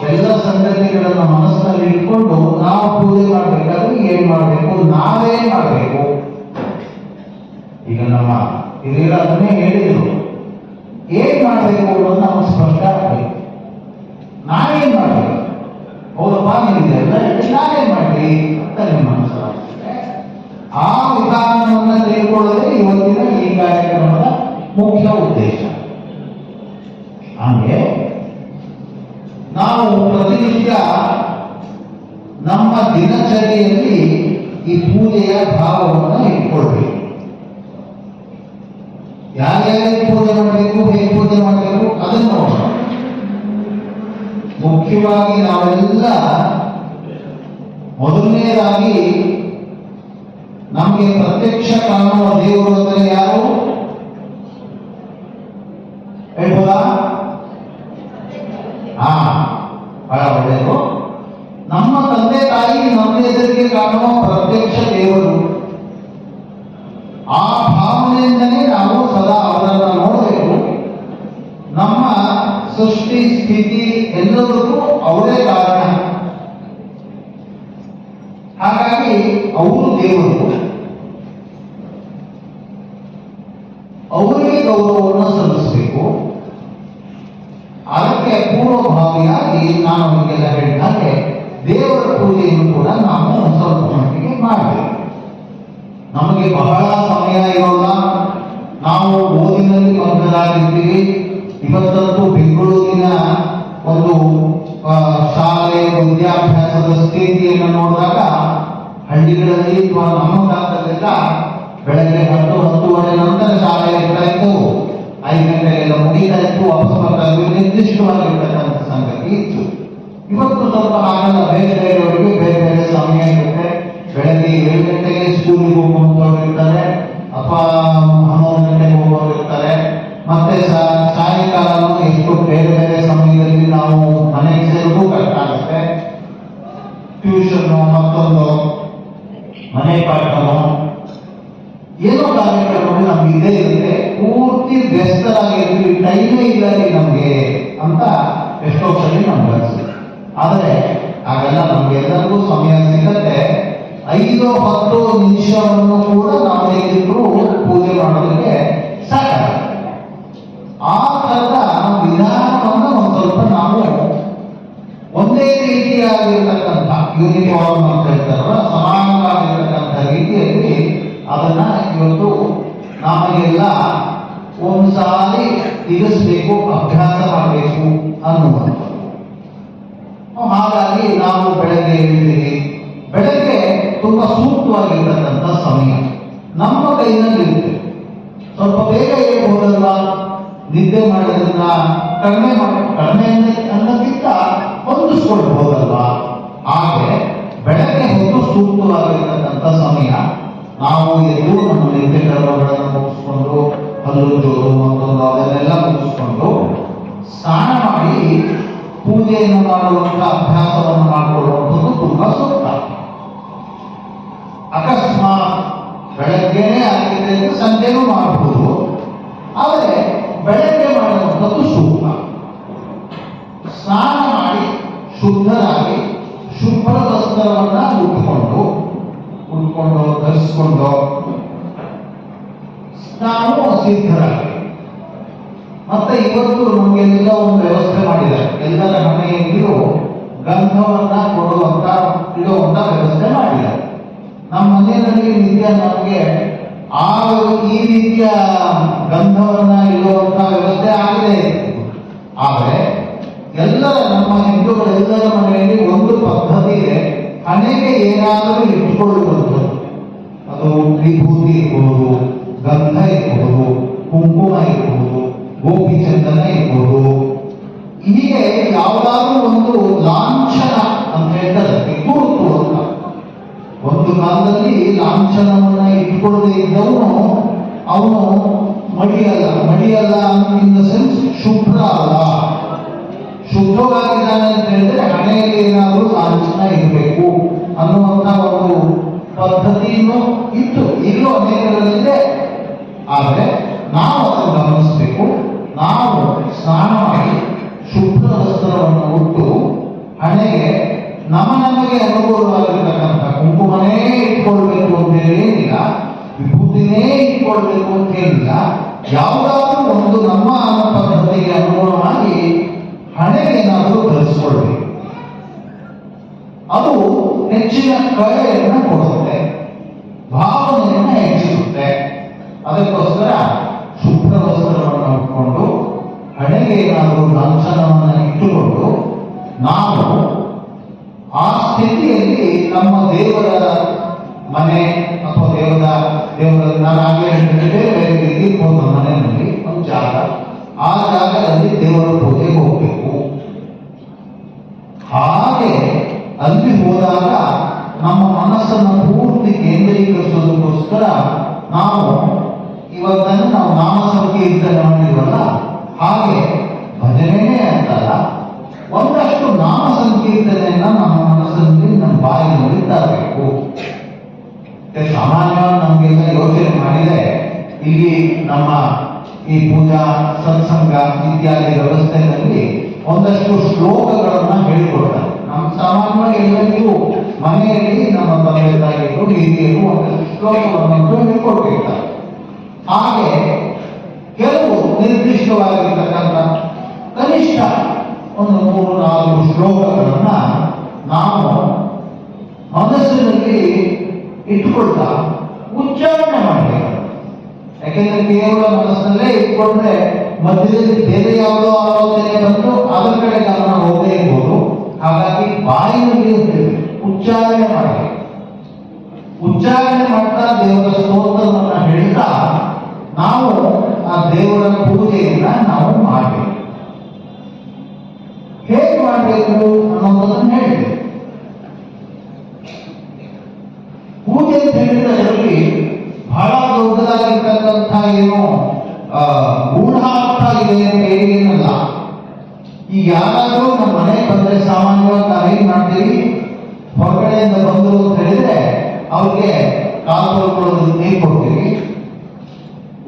ಎಲ್ಲ ಸಂಗತಿಗಳನ್ನು ಮನಸ್ಸಿನಲ್ಲಿ ಇಟ್ಕೊಂಡು ನಾವು ಪೂಜೆ ಮಾಡಬೇಕಾದ್ರೆ ಏನ್ ಮಾಡಬೇಕು, ನಾವೇನ್ ಮಾಡಬೇಕು. ಈಗ ನಮ್ಮ ಹಿರಿಯರು ಅದನ್ನೇ ಹೇಳಿದ್ರು, ಏನ್ ಮಾಡಬೇಕು ಅನ್ನೋದು ನಾವು ಸ್ಪಷ್ಟ ಆಗಬೇಕು. ನಾವೇನ್ ಮಾಡಬೇಕು, ಹೌದಪ್ಪ ನೀವಿದೆಲ್ಲ ನಾವೇನ್ ಮಾಡ್ಲಿ ಅಂತ ನಿಮ್ಮ ಮನಸ್ಸಾಗುತ್ತೆ. ಆ ವಿಧಾನವನ್ನು ತಿಳ್ಕೊಳ್ಳೋದೇ ಇವತ್ತಿನ ಈ ಕಾರ್ಯಕ್ರಮದ ಮುಖ್ಯ ಉದ್ದೇಶ. ಹಾಗೆ ನಾವು ಪ್ರತಿನಿತ್ಯ ನಮ್ಮ ದಿನಚರಿಯಲ್ಲಿ ಈ ಪೂಜೆಯ ಭಾವವನ್ನು ಇಟ್ಕೊಳ್ಬೇಕು. ಯಾರ್ಯಾರಿಗೆ ಪೂಜೆ ಮಾಡಬೇಕು, ಹೇಗೆ ಪೂಜೆ ಮಾಡಬೇಕು ಅದನ್ನು ನೋಡೋಣ. ಮುಖ್ಯವಾಗಿ ನಾವೆಲ್ಲ ಮೊದಲನೇದಾಗಿ ನಮಗೆ ಪ್ರತ್ಯಕ್ಷ ಕಾಣುವ ದೇವರು ಅಂದರೆ ಯಾರು ಹೇಳ್ಬೋದಾ? ಬಹಳ ಒಳ್ಳೆಯದು. ನಮ್ಮ ತಂದೆ ತಾಯಿ ನಮ್ಮ ಎದುರಿಗೆ ಕಾಣುವ ಪ್ರತ್ಯಕ್ಷ ದೇವರು. ಆ ಭಾವನೆಯಿಂದಲೇ ನಾವು ಸದಾ ಅವರನ್ನು ನೋಡಬೇಕು. ನಮ್ಮ ಸೃಷ್ಟಿ ಸ್ಥಿತಿ ಎಲ್ಲದಕ್ಕೂ ಅವರೇ ಕಾರಣ. ಹಾಗಾಗಿ ಅವರು ದೇವರು, ಅವರಿಗೆ ಗೌರವವನ್ನು ಸಲ್ಲಿಸಬೇಕು. ಅದಕ್ಕೆ ಪೂರ್ವಭಾವಿಯಾಗಿ ನಾನು ನಿಮಗೆಲ್ಲ ಹೇಳಿದ ಹಾಗೆ ದೇವರ ಪೂಜೆಯನ್ನು ಕೂಡ ನಾವು ಸ್ವಲ್ಪ ಮಟ್ಟಿಗೆ ಮಾಡಬೇಕು. ನಮಗೆ ಬಹಳ ಸಮಯ ಇರೋಲ್ಲ, ನಾವು ಓದಿನಲ್ಲಿ ಮಗ್ನರಾಗಿರ್ತೀವಿ. ಇವತ್ತಂತೂ ಬೆಂಗಳೂರಿನ ಒಂದು ಶಾಲೆ ವಿದ್ಯಾಭ್ಯಾಸದ ಸ್ಥಿತಿಯನ್ನು ನೋಡಿದಾಗ ಹಳ್ಳಿಗಳಲ್ಲಿ ಅಥವಾ ನಮ್ಮ ಕಾಲದಲ್ಲೆಲ್ಲ ಬೆಳಗ್ಗೆ 10-10:30 ನಂತರ ಶಾಲೆ ಇರ್ತಾ ಇತ್ತು, 5 ಗಂಟೆಗೆಲ್ಲ ಮುಗಿತಾ ಇತ್ತು, ವಾಪಸ್ ಬರ್ತಾ ಇತ್ತು. ನಿರ್ದಿಷ್ಟವಾಗಿರ್ತಕ್ಕಂಥ ಸಂಗತಿ ಇತ್ತು. ಇವತ್ತು ಸ್ವಲ್ಪ ಆಗಲ್ಲ, ಬೇರೆ ಬೇರೆಯವರಿಗೆ ಬೇರೆ ಬೇರೆ ಸಮಯ ಇರುತ್ತೆ. ಬೆಳಗ್ಗೆ 7 ಗಂಟೆಗೆ ಸ್ಕೂಲಿಗೆ ಹೋಗುವಂಥವ್ರು ಇರ್ತಾರೆ, ಅಥವಾ 11 ಗಂಟೆಗೆ ಹೋಗುವವರು ಇರ್ತಾರೆ. ಮತ್ತೆ ಸಾಯಂಕಾಲನೂ ಎಷ್ಟು ಬೇರೆ ಬೇರೆ ಸಮಯದಲ್ಲಿ ನಾವು ಮನೆಗೆ ಸೇರೋದು ಕಷ್ಟ ಆಗುತ್ತೆ. ಟ್ಯೂಷನ್, ಮತ್ತೊಂದು ಮನೆ ಪಾಠನು, ಏನೋ ಕಾರ್ಯಕ್ರಮಗಳು ನಮ್ಗೆ ಇದೇ ಇರುತ್ತೆ. ಪೂರ್ತಿ ವ್ಯಸ್ತರಾಗಿರ್ತೀವಿ, ಟೈಮೇ ಇಲ್ಲ ರೀ ನಮ್ಗೆ ಅಂತ ಎಷ್ಟೋ ಸಲ ನಮ್ಗೆ ಅನ್ಸುತ್ತೆ. ಆದರೆ ಹಾಗೆಲ್ಲ ನಮ್ಗೆಲ್ಲರಿಗೂ ಸಮಯ ಸಿಗತ್ತೆ. 5-10 ನಿಮಿಷವನ್ನು ಕೂಡ ನಾವು ಹೇಗಿದ್ರು ಪೂಜೆ ಮಾಡೋದಕ್ಕೆ ಸಾಕಾಗುತ್ತೆ. ಆ ಥರದ ವಿಧಾನವನ್ನು ಒಂದು ಸ್ವಲ್ಪ ನಾವು ಒಂದೇ ರೀತಿಯಾಗಿರ್ತಕ್ಕಂಥ ಯೂನಿಫಾರ್ಮ್ ಅಂತ ಹೇಳ್ತಾರಲ್ಲ, ಸಮಾನವಾಗಿರ್ತಕ್ಕಂಥ ರೀತಿಯಲ್ಲಿ ಅದನ್ನ ಇವತ್ತು ನಮಗೆಲ್ಲ ಒಂದು ಸಾರಿ ತಿಳಿಸ್ಬೇಕು, ಅಭ್ಯಾಸ ಮಾಡಬೇಕು ಅನ್ನುವಂಥದ್ದು. ಹಾಗಾಗಿ ನಾವು ಬೆಳಗ್ಗೆ ಹೇಳ್ತೀವಿ, ಬೆಳಗ್ಗೆ ತುಂಬಾ ಸೂಕ್ತವಾಗಿರ್ತಕ್ಕಂಥ ಸಮಯ ನಮ್ಮ ಕೈನಲ್ಲಿ ಇರುತ್ತೆ. ಸ್ವಲ್ಪ ಬೇಗ ಹೇಳ್ಬೋದಲ್ವಾ, ನಿದ್ದೆ ಮಾಡೋದ್ರಿಂದ ಕಡಿಮೆ ಅನ್ನೋಕ್ಕಿಂತ ಹೊಂದಿಸ್ಕೊಳ್ಬಹುದಲ್ವಾ. ಹಾಗೆ ಬೆಳಗ್ಗೆ ಹೊತ್ತು ಸೂಕ್ತವಾಗಿರ್ತಕ್ಕಂಥ ಸಮಯ. ನಾವು ಎದ್ದು ನಮ್ಮ ನಿದ್ದೆ ಕರ್ಮಗಳನ್ನು ಮುಗಿಸ್ಕೊಂಡು, ಹಲ್ಲು ಜೋರು ಮತ್ತೊಂದು ಅದನ್ನೆಲ್ಲ ಮುಗಿಸ್ಕೊಂಡು ಸ್ನಾನ ಮಾಡಿ ಪೂಜೆಯನ್ನು ಮಾಡುವಂತಹ ಅಭ್ಯಾಸವನ್ನು ಮಾಡಿಕೊಳ್ಳುವಂಥದ್ದು ತುಂಬಾ ಸೂಕ್ತ. ಅಕಸ್ಮಾತ್ ಬೆಳಗ್ಗೆನೇ ಆಗಿದ್ರೆ ಸಂಜೆನೂ ಮಾಡಬಹುದು, ಆದರೆ ಬೆಳಗ್ಗೆ ಮಾಡುವಂಥದ್ದು ಸೂಕ್ತ. ಸ್ನಾನ ಮಾಡಿ ಶುದ್ಧರಾಗಿ ಶುಭ್ರ ವಸ್ತ್ರವನ್ನ ಉಟ್ಕೊಂಡು ಧರಿಸಿಕೊಂಡು ನಾವು ಸಿದ್ಧರಾಗಿ. ಮತ್ತೆ ಇವತ್ತು ನಮಗೆಲ್ಲ ಒಂದು ವ್ಯವಸ್ಥೆ ಮಾಡಿದ್ದಾರೆ, ಎಲ್ಲರ ಮನೆಯಲ್ಲಿಯೂ ಗಂಧವನ್ನ ಕೊಡುವಂತ ಇಡುವಂತ ವ್ಯವಸ್ಥೆ ಮಾಡಿದ್ದಾರೆ. ನಮ್ಮ ಮನೆಯಲ್ಲಿ ನಿತ್ಯ ನಮಗೆ ಈ ರೀತಿಯ ಗಂಧವನ್ನ ಇಡುವಂತ ವ್ಯವಸ್ಥೆ ಆಗಿದೆ. ಆದರೆ ನಮ್ಮ ಹಿಂದೂಗಳೆಲ್ಲರ ಮನೆಯಲ್ಲಿ ಒಂದು ಪದ್ಧತಿ ಇದೆ, ಹಣೆಗೆ ಏನಾದರೂ ಇಟ್ಟುಕೊಳ್ಳುವಂಥದ್ದು. ಅದು ವಿಭೂತಿ ಇರಬಹುದು, ಗಂಧ ಇರಬಹುದು, ಕುಂಕುಮ ಇರಬಹುದು, ಗೋಪಿ ಚಂದನ ಇರಬಹುದು. ಹೀಗೆ ಯಾವುದಾದ್ರೂ ಒಂದು ಲಾಂಛನ ಅಂತ ಹೇಳ್ತಾರೆ, ಗುರುತು ಅಂತ. ಒಂದು ಕಾಲದಲ್ಲಿ ಲಾಂಛನವನ್ನ ಇಟ್ಕೊಳ್ಳದೆ ಇದ್ದವನು ಅವನು ಮಡಿಯಲ್ಲ ಇನ್ ದ ಸೆನ್ಸ್ ಶುಭ್ರ ಅಲ್ಲ. ಶುದ್ಧವಾಗಿದ್ದಾನೆ ಅಂತ ಹೇಳಿದ್ರೆ ಹಣೆಯಲ್ಲಿ ಏನಾದರೂ ಲಾಂಛನ ಇರಬೇಕು ಅನ್ನುವಂತ ಒಂದು ಪದ್ಧತಿಯನ್ನು ಇತ್ತು, ಈಗಲೂ ಅನೇಕರಲ್ಲಿದೆ. ಆದರೆ ನಾವು ಅದನ್ನು ಗಮನಿಸಬೇಕು. ನಾವು ಸ್ನಾನ ಮಾಡಿ ಶುಭ್ರ ವಸ್ತ್ರವನ್ನು ಉಟ್ಟು ಹಣೆಗೆ ನಮಗೆ ಅನುಕೂಲವಾಗಿರ್ತಕ್ಕಂಥ ಕುಂಕುಮನೇ ಇಟ್ಕೊಳ್ಬೇಕು ಅಂತ ಏನಿಲ್ಲ, ವಿಭೂತಿನೇ ಇಟ್ಕೊಳ್ಬೇಕು ಅಂತ ಏನಿಲ್ಲ. ಯಾವುದಾದ್ರೂ ಒಂದು ನಮ್ಮ ಪದ್ಧತಿಗೆ ಅನುಗುಣವಾಗಿ ಹಣೆಗೆ ಏನಾದರೂ ಧರಿಸಿಕೊಳ್ಬೇಕು. ಅದು ಹೆಚ್ಚಿನ ಕಳೆಯನ್ನು ಕೊಡುತ್ತೆ, ಭಾವನೆಯನ್ನು ಹೆಚ್ಚಿಸುತ್ತೆ. ಅದಕ್ಕೋಸ್ಕರ ಶುಭ್ರ ವಸ್ತ್ರವನ್ನು ಉಟ್ಕೊಂಡು ಹಣೆಗೆ ಏನಾದರೂ ಲಾಂಛನವನ್ನು ಇಟ್ಟುಕೊಂಡು ನಾವು ಆ ಸ್ಥಿತಿಯಲ್ಲಿ ನಮ್ಮ ದೇವರ ಮನೆ ಅಥವಾ ದೇವರ ನಾನಾಗಲೇ ಹೇಳಿದ್ರೆ ಬೇರೆ ರೀತಿ ನಮ್ಮ ಮನೆಯಲ್ಲಿ ಒಂದು ಜಾಗ, ಆ ಜಾಗದಲ್ಲಿ ದೇವರ ಪೂಜೆಗೆ ಹೋಗಬೇಕು. ಹಾಗೆ ಅಲ್ಲಿ ಹೋದಾಗ ನಮ್ಮ ಮನಸ್ಸನ್ನು ಪೂರ್ತಿ ಕೇಂದ್ರೀಕರಿಸೋದಕ್ಕೋಸ್ಕರ ನಾವು ಇವತ್ತನ್ನು ನಾವು ನಾಮ ಸಂಕೀರ್ತನೆ ಮಾಡಿದ್ವಲ್ಲ, ಹಾಗೆ ಭಜನೆನೇ ಅಂತಲ್ಲ, ಒಂದಷ್ಟು ನಾಮ ಸಂಕೀರ್ತನೆಯನ್ನ ನಮ್ಮ ಮನಸ್ಸಲ್ಲಿ ನಮ್ಮ ಬಾಯಿನಲ್ಲಿ ತರಬೇಕು. ಸಾಮಾನ್ಯವಾಗಿ ನಮಗೆಲ್ಲ ಯೋಚನೆ ಮಾಡಿದರೆ ಇಲ್ಲಿ ನಮ್ಮ ಈ ಪೂಜಾ ಸತ್ಸಂಗ ಇತ್ಯಾದಿ ವ್ಯವಸ್ಥೆಯಲ್ಲಿ ಒಂದಷ್ಟು ಶ್ಲೋಕಗಳನ್ನ ಹೇಳಿಕೊಡ್ತಾರೆ. ನಮ್ಮ ಸಾಮಾನ್ಯವಾಗಿ ಎಲ್ಲರಿಗೂ ಮನೆಯಲ್ಲಿ ನಮ್ಮ ತಂದೆ ತಾಯಿಗಳು ಹಿರಿಯರು ಒಂದಷ್ಟು ಶ್ಲೋಕವನ್ನು ಹೇಳಿಕೊಡ್ತಿರ್ತಾರೆ. ಹಾಗೆ ಕೆಲವು ನಿರ್ದಿಷ್ಟವಾಗಿರ್ತಕ್ಕಂಥ ಕನಿಷ್ಠ ಒಂದು 3-4 ಶ್ಲೋಕಗಳನ್ನ ನಾವು ಮನಸ್ಸಿನಲ್ಲಿ ಇಟ್ಕೊಳ್ತಾ ಉಚ್ಚಾರಣೆ ಮಾಡಬೇಕು. ಯಾಕೆಂದ್ರೆ ಕೇವಲ ಮನಸ್ಸಿನಲ್ಲೇ ಇಟ್ಕೊಂಡ್ರೆ ಮಧ್ಯದಲ್ಲಿ ಬೇರೆ ಯಾವುದೋ ಆಲೋಚನೆ ಬಂದು ಅದರ ಕಡೆ ಗಮನ ಹೋಗದೇ ಇರ್ಬೋದು. ಹಾಗಾಗಿ ಬಾಯಿನಲ್ಲಿ ಉಚ್ಚಾರಣೆ ಮಾಡಬೇಕು. ಉಚ್ಚಾರಣೆ ಮಾಡ್ತಾ ದೇವರ ಸ್ತೋತ್ರವನ್ನ ಹೇಳ್ತಾ ನಾವು ಆ ದೇವರ ಪೂಜೆಯನ್ನ ನಾವು ಮಾಡಬೇಕು. ಹೇಗೆ ಮಾಡಬೇಕು ಅನ್ನೋದನ್ನು ಹೇಳಿದೆ. ಇದರಲ್ಲಿ ಬಹಳ ದೊಡ್ಡದಾಗಿರ್ತಕ್ಕಂಥ ಏನು ಗೂಢಾರ್ಥ ಇದೆ ಅಂತ ಏನಲ್ಲ. ಈಗ ಯಾರಾದ್ರೂ ನಮ್ಮ ಮನೆಗೆ ಬಂದ್ರೆ ಸಾಮಾನ್ಯವಾಗಿ ನಾವೇನ್ ಮಾಡ್ತೀವಿ, ಹೊರಗಡೆಯಿಂದ ಬಂದರು ಅಂತ ಹೇಳಿದ್ರೆ ಅವ್ರಿಗೆ ಕಾಲು ತೊಳ್ಕೊಳ್ಳೋದಕ್ಕೆ ನೀರು ಕೊಡ್ತೀವಿ,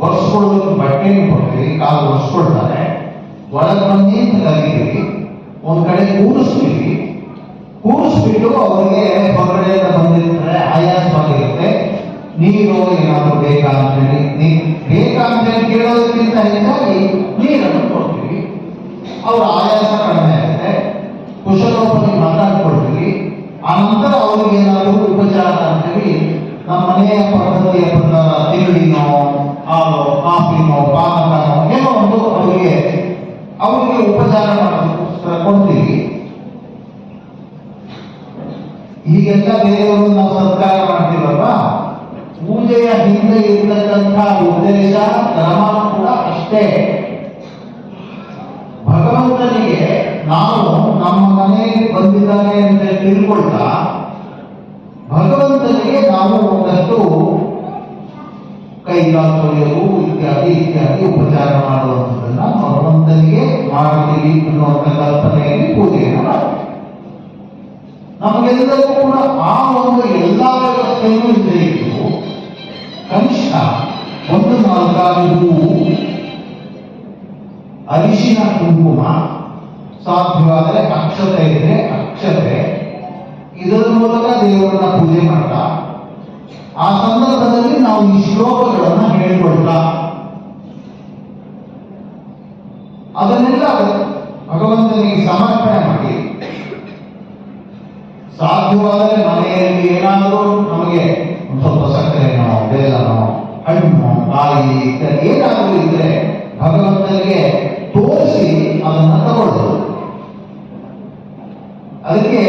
ಒರೆಸ್ಕೊಳ್ಳೋದಕ್ಕೆ ಬಟ್ಟೆ ಕೊಡ್ತೀವಿ, ಕಾಲು ಒರೆಸ್ಕೊಳ್ತಾರೆ, ಒಳಗೆ ಬನ್ನಿ ಅಂತ ಕರೀತೀವಿ, ಒಂದ್ ಕಡೆ ಕೂರಿಸ್ಬಿಟ್ಟು ಅವರಿಗೆ ಹೊರಗಡೆಯಿಂದ ಬಂದಿರ್ತಾರೆ, ಆಯಾಸವಾಗಿರುತ್ತೆ, ನೀರು ಏನಾದ್ರು ಬೇಕಾ ಅಂತೇಳಿ ಕೇಳೋದಕ್ಕಿಂತ ಹೆಚ್ಚಾಗಿ ನೀರನ್ನು ಕೊಡ್ತೀವಿ. ಅವ್ರ ಆಯಾಸ ಕಡಿಮೆ ಆಗುತ್ತೆ, ಕುಶಲೋಪರಿ ಮಾತಾಡ್ಕೊಳ್ತೀವಿ. ಆನಂತರ ಅವ್ರಿಗೆ ಏನಾದ್ರು ಉಪಚಾರ ಅಂತೀವಿ, ನಮ್ಮ ಮನೆಯ ಪದ್ಧತಿಯ ಪ್ರಕಾರ ತಿರುಳಿನೋ ಹಾಲು ಕಾಫಿನೋ ಪಾನಕನೋ ಏನೋ ಒಂದು ಅವರಿಗೆ ಉಪಚಾರ ಮಾಡೋದಕ್ಕೋಸ್ಕರ ಕೊಡ್ತೀವಿ. ಹೀಗೆಲ್ಲ ಬೇರೆಯವರು ನಾವು ಸತ್ಕಾರ ಮಾಡ್ತೀವಲ್ವಾ, ಪೂಜೆಯ ಹಿಂದೆ ಇರತಕ್ಕಂಥ ಉದ್ದೇಶ ಧರ್ಮ ಕೂಡ ಅಷ್ಟೇ. ಭಗವಂತನಿಗೆ ನಾವು ನಮ್ಮ ಮನೆಗೆ ಬಂದಿದ್ದಾರೆ ಅಂತ ತಿಳ್ಕೊಳ್ತಾ ಭಗವಂತನಿಗೆ ನಾವು ಒಂದಷ್ಟು ಕೈಗಾಲು ತೊಳೆಯೋದು ಇತ್ಯಾದಿ ಉಪಚಾರ ಮಾಡುವಂಥದ್ದನ್ನ ಭಗವಂತನಿಗೆ ಮಾಡ್ತೀವಿ ಅನ್ನುವಂಥ ಕಲ್ಪನೆಯಲ್ಲಿ ಪೂಜೆಯನ್ನು ಮಾಡ್ತೀವಿ. ನಮಗೆಲ್ಲರಿಗೂ ಕೂಡ ಆ ಒಂದು ಎಲ್ಲಾ ವ್ಯವಸ್ಥೆಯನ್ನು ಇದ್ದು ಕನಿಷ್ಠ 1-4 ಹೂವು, ಅರಿಶಿನ ಕುಂಕುಮ, ಸಾಧ್ಯವಾದರೆ ಅಕ್ಷತೆ ಇದ್ರೆ ಅಕ್ಷತೆ, ಇದರ ಮೂಲಕ ದೇವರನ್ನ ಪೂಜೆ ಮಾಡ್ತಾ ಆ ಸಂದರ್ಭದಲ್ಲಿ ನಾವು ಈ ಶ್ಲೋಕಗಳನ್ನ ಹೇಳಿಕೊಳ್ತಾ ಅದನ್ನೆಲ್ಲ ಭಗವಂತನಿಗೆ ಸಮರ್ಪಣೆ ಮಾಡಿ, ಸಾಧ್ಯವಾದರೆ ಮನೆಯಲ್ಲಿ ಏನಾದರೂ ನಮಗೆ ಸ್ವಲ್ಪ ಸಕ್ಕರೆನೋ ಬೆಲ್ಲನೋ ಹಣ್ಣು ಕಾಯಿ ಇತ್ಯಾದಿ ಏನಾದರೂ ಇದ್ರೆ ಭಗವಂತನಿಗೆ ತೋರಿಸಿ ಅದನ್ನು ತಗೊಳ್ಳೋದು. ಅದಕ್ಕೆ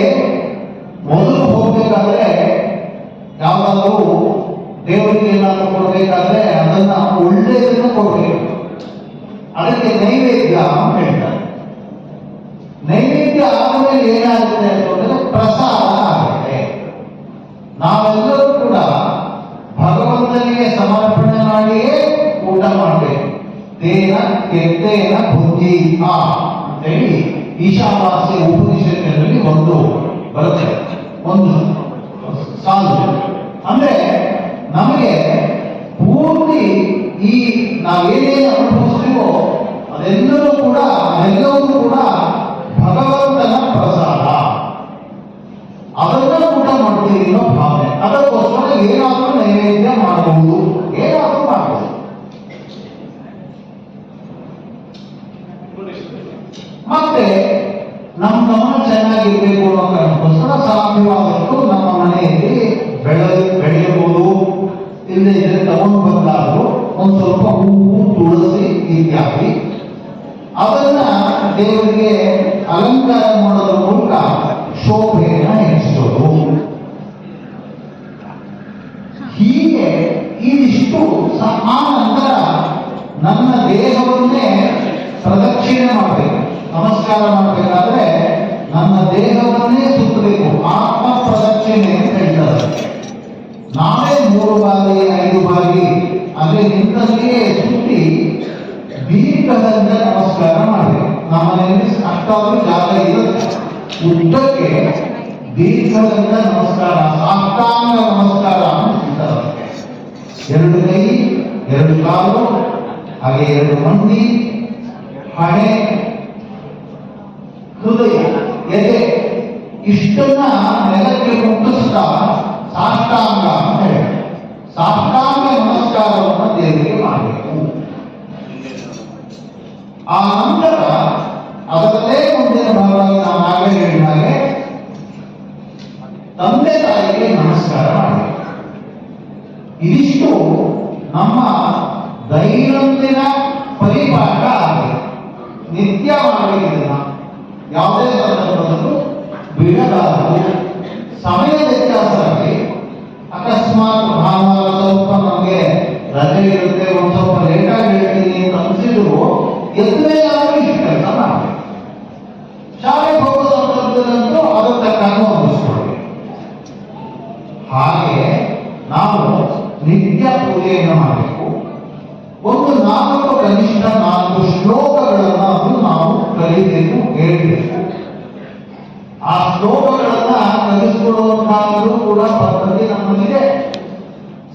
ಮೊದಲು ಹೋಗ್ಬೇಕಾದ್ರೆ ಯಾವಾಗಲೂ ದೇವರಿಗೆ ಏನಾದರೂ ಕೊಡ್ಬೇಕಾದ್ರೆ ಅದನ್ನ ಒಳ್ಳೆಯದನ್ನು ಕೊಡಬೇಕು. ಅದಕ್ಕೆ ನೈವೇದ್ಯ ಅಂತ ಹೇಳ್ತಾರೆ. ನೈವೇದ್ಯ ಆದಮೇಲೆ ಏನಾಗುತ್ತೆ ಅಂತಂದ್ರೆ ಪ್ರಸಾದ ಆಗುತ್ತೆ. ನಾವೆಲ್ಲರೂ ಕೂಡ ಭಗವಂತನಿಗೆ ಸಮರ್ಪಣೆ ಮಾಡಿಯೇ ಊಟ ಮಾಡಬೇಕು. ತೇನ ಕೆತ್ತೇನ ಬುದ್ಧಿ ಅಂತೇಳಿ ಈಶಾವಾಸ್ಯ ಉಪನಿಷತ್ತಿನಲ್ಲಿ ಒಂದು ಬರುತ್ತೆ, ಒಂದು ಸಾಲು. ಅಂದ್ರೆ ನಮಗೆ ಪೂರ್ತಿ ಈ ನಾವೇನೇನು ಅನುಭವಿಸ್ತೀವೋ ಅದೆಲ್ಲವೂ ಕೂಡ ಭಗವಂತನ ಪ್ರಸಾದ. ಅದನ್ನ ಊಟ ಮಾಡ್ತೀವಿ ಅನ್ನೋ ಭಾವನೆ. ಅದಕ್ಕೋಸ್ಕರ ಏನಾದರೂ ನೈವೇದ್ಯ ಮಾಡಬಹುದು, ಏನಾದರೂ ಮಾಡಬಹುದು. ಮತ್ತೆ ನಮ್ಮ ಗಮನ ಚೆನ್ನಾಗಿರ್ಬೇಕು ಅನ್ನೋ ಕಾರಣಕ್ಕೋಸ್ಕರ ಸಾಧ್ಯವಾದಷ್ಟು ನಮ್ಮ ಮನೆಯಲ್ಲಿ ಬೆಳೆಯಬಹುದು. ಇಲ್ಲದೆ ತಗೊಂಡು ಬಂದಾದ್ರು ಒಂದು ಸ್ವಲ್ಪ ಹೂವು, ತುಳಸಿ ಇತ್ಯಾದಿ ಅದನ್ನ ದೇವರಿಗೆ ಅಲಂಕಾರ ಮಾಡೋದ್ರ ಮೂಲಕ ಶೋಭೆಯನ್ನು ಹೆಚ್ಚಿಸೋದು. ಹೀಗೆ ಇದಿಷ್ಟು ಆ ನಂತರ ನನ್ನ ದೇಹವನ್ನೇ ಪ್ರದಕ್ಷಿಣೆ ಮಾಡಬೇಕು. ನಮಸ್ಕಾರ ಮಾಡಬೇಕಾದ್ರೆ ನನ್ನ ದೇಹವನ್ನೇ ಸುತ್ತಬೇಕು. ಆತ್ಮ ಪ್ರದಕ್ಷಿಣೆ ಅಂತ ಹೇಳ್ತಾರೆ. ನಾವೇ 3 ಬಾರಿ 5 ಬಾರಿ ಅದೇ ನಿಂತಲ್ಲಿಯೇ ಸುತ್ತಿ ದೀರ್ಘದಂಡ ನಮಸ್ಕಾರ ಮಾಡಬೇಕು. ನಮ್ಮನೆಯಲ್ಲಿ ಅಷ್ಟಾದ್ರೂ ಜಾಗ ಇರುತ್ತೆ, ಉದ್ದಕ್ಕೆ ದೀರ್ಘದಂಡ ನಮಸ್ಕಾರ, ಸಾಷ್ಟಾಂಗ ನಮಸ್ಕಾರ ಅಂತಾರೆ. 2 ಕೈ, 2 ಕಾಲು, ಹಾಗೆ 2 ಮಂಡಿ, ಹಣೆ, ಹೃದಯ, ಎದೆ ಇಷ್ಟನ್ನ ನೆಲಕ್ಕೆ ಮುಟ್ಟಿಸ್ತಾ ಸಾಷ್ಟಾಂಗ ಅಂತ ಹೇಳಿ ಸಾಷ್ಟಾಂಗ ನಮಸ್ಕಾರವನ್ನು ದೇವರಿಗೆ ಮಾಡಬೇಕು. ಆ ನಂತರ ಅದರಲ್ಲೇ ಮುಂದಿನ ಭಾಗವಾಗಿ ನಾವು ಆಗಲೇ ಹೇಳಿದ ಹಾಗೆ ತಂದೆ ತಾಯಿಗೆ ನಮಸ್ಕಾರ ಮಾಡಬೇಕು. ಇದಿಷ್ಟು ನಮ್ಮ ದೈನಂದಿನ ಪರಿಪಾಠ ಆಗಿದೆ. ನಿತ್ಯ ಮಾಡಬೇಕಿದನ್ನ ಯಾವುದೇ ಸಂದರ್ಭದಲ್ಲೂ ಬಿಡಬಾರದು. ಸಮಯ ವ್ಯತ್ಯಾಸವಾಗಿ ಅಕಸ್ಮಾತ್ ಭಾನುವಾರ ಸ್ವಲ್ಪ ನಮಗೆ ರಜೆ ಇರುತ್ತೆ, ಒಂದು ಸ್ವಲ್ಪ ಲೇಟಾಗಿ ಹೇಳ್ತೀನಿ ಅಂತ ಅನಿಸಿದ್ರು ಎಷ್ಟೇ ಆದರೂ ಇಷ್ಟು ಕೆಲಸ ಮಾಡಬೇಕು. ಶಾಲೆಗೆ ಹೋಗೋ ಸಂದರ್ಭದಲ್ಲಂತೂ ಅದರ ತಕ್ಕಂಗೂ ಅನಿಸ್ಕೊಳ್ಬೇಕು. ಹಾಗೆ ನಾವು ಕನಿಷ್ಠ 4 ಶ್ಲೋಕಗಳನ್ನು ನಾವು ಕಲಿಬೇಕು, ಹೇಳಬೇಕು. ಆ ಶ್ಲೋಕಗಳನ್ನ ಕಲಿಸಿಕೊಡುವಂತಹದ್ದು ಕೂಡ ಪದ್ಧತಿ ನಮ್ಮಲ್ಲಿದೆ.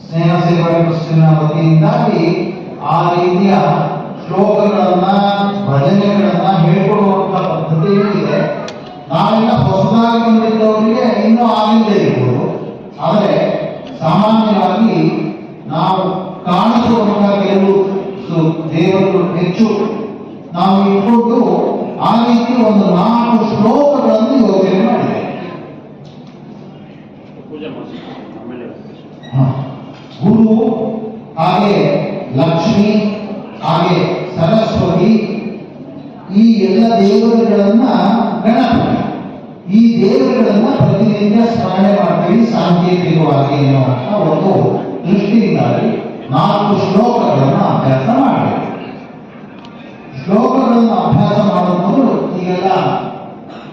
ಸ್ನೇಹ ಸೇವಾ ಟ್ರಸ್ಟಿನ ವತಿಯಿಂದಾಗಿ ಆ ರೀತಿಯ ಶ್ಲೋಕಗಳನ್ನ, ಭಜನೆಗಳನ್ನ ಹೇಳ್ಕೊಡುವಂತ ಪದ್ಧತಿ ಇದೆ. ನಾವೆಲ್ಲ ಹೊಸದಾಗಿ ಬಂದಿದ್ದವರಿಗೆ ಇನ್ನೂ ಆಗಿಲ್ಲದೆ ಇರ್ಬೋದು. ಆದರೆ ಸಾಮಾನ್ಯವಾಗಿ ನಾವು ಕಾಣಿಸುವಂತಹ ಕೆಲವು ದೇವರು ಹೆಚ್ಚು ನಾವು ಇಟ್ಕೊಂಡು ಆ ರೀತಿ ಒಂದು 4 ಶ್ಲೋಕಗಳನ್ನು ಯೋಚನೆ ಮಾಡಿದೆ. ಗುರು, ಹಾಗೆ ಲಕ್ಷ್ಮಿ, ಹಾಗೆ ಸರಸ್ವತಿ, ಈ ಎಲ್ಲ ದೇವರುಗಳನ್ನ, ಗಣಪತಿ, ಈ ದೇವರುಗಳನ್ನ ಪ್ರತಿನಿತ್ಯ ಸ್ಮರಣೆ ಮಾಡ್ತೀವಿ ಸಾಂಕೇತಿಕವಾಗಿ ಎನ್ನುವಂತ ಒಂದು ದೃಷ್ಟಿಯಿಂದಾಗಿ 4 ಶ್ಲೋಕಗಳನ್ನು ಅಭ್ಯಾಸ ಮಾಡಬೇಕು. ಶ್ಲೋಕಗಳನ್ನು ಅಭ್ಯಾಸ ಮಾಡೋದು ಮೊದಲು ಈಗೆಲ್ಲ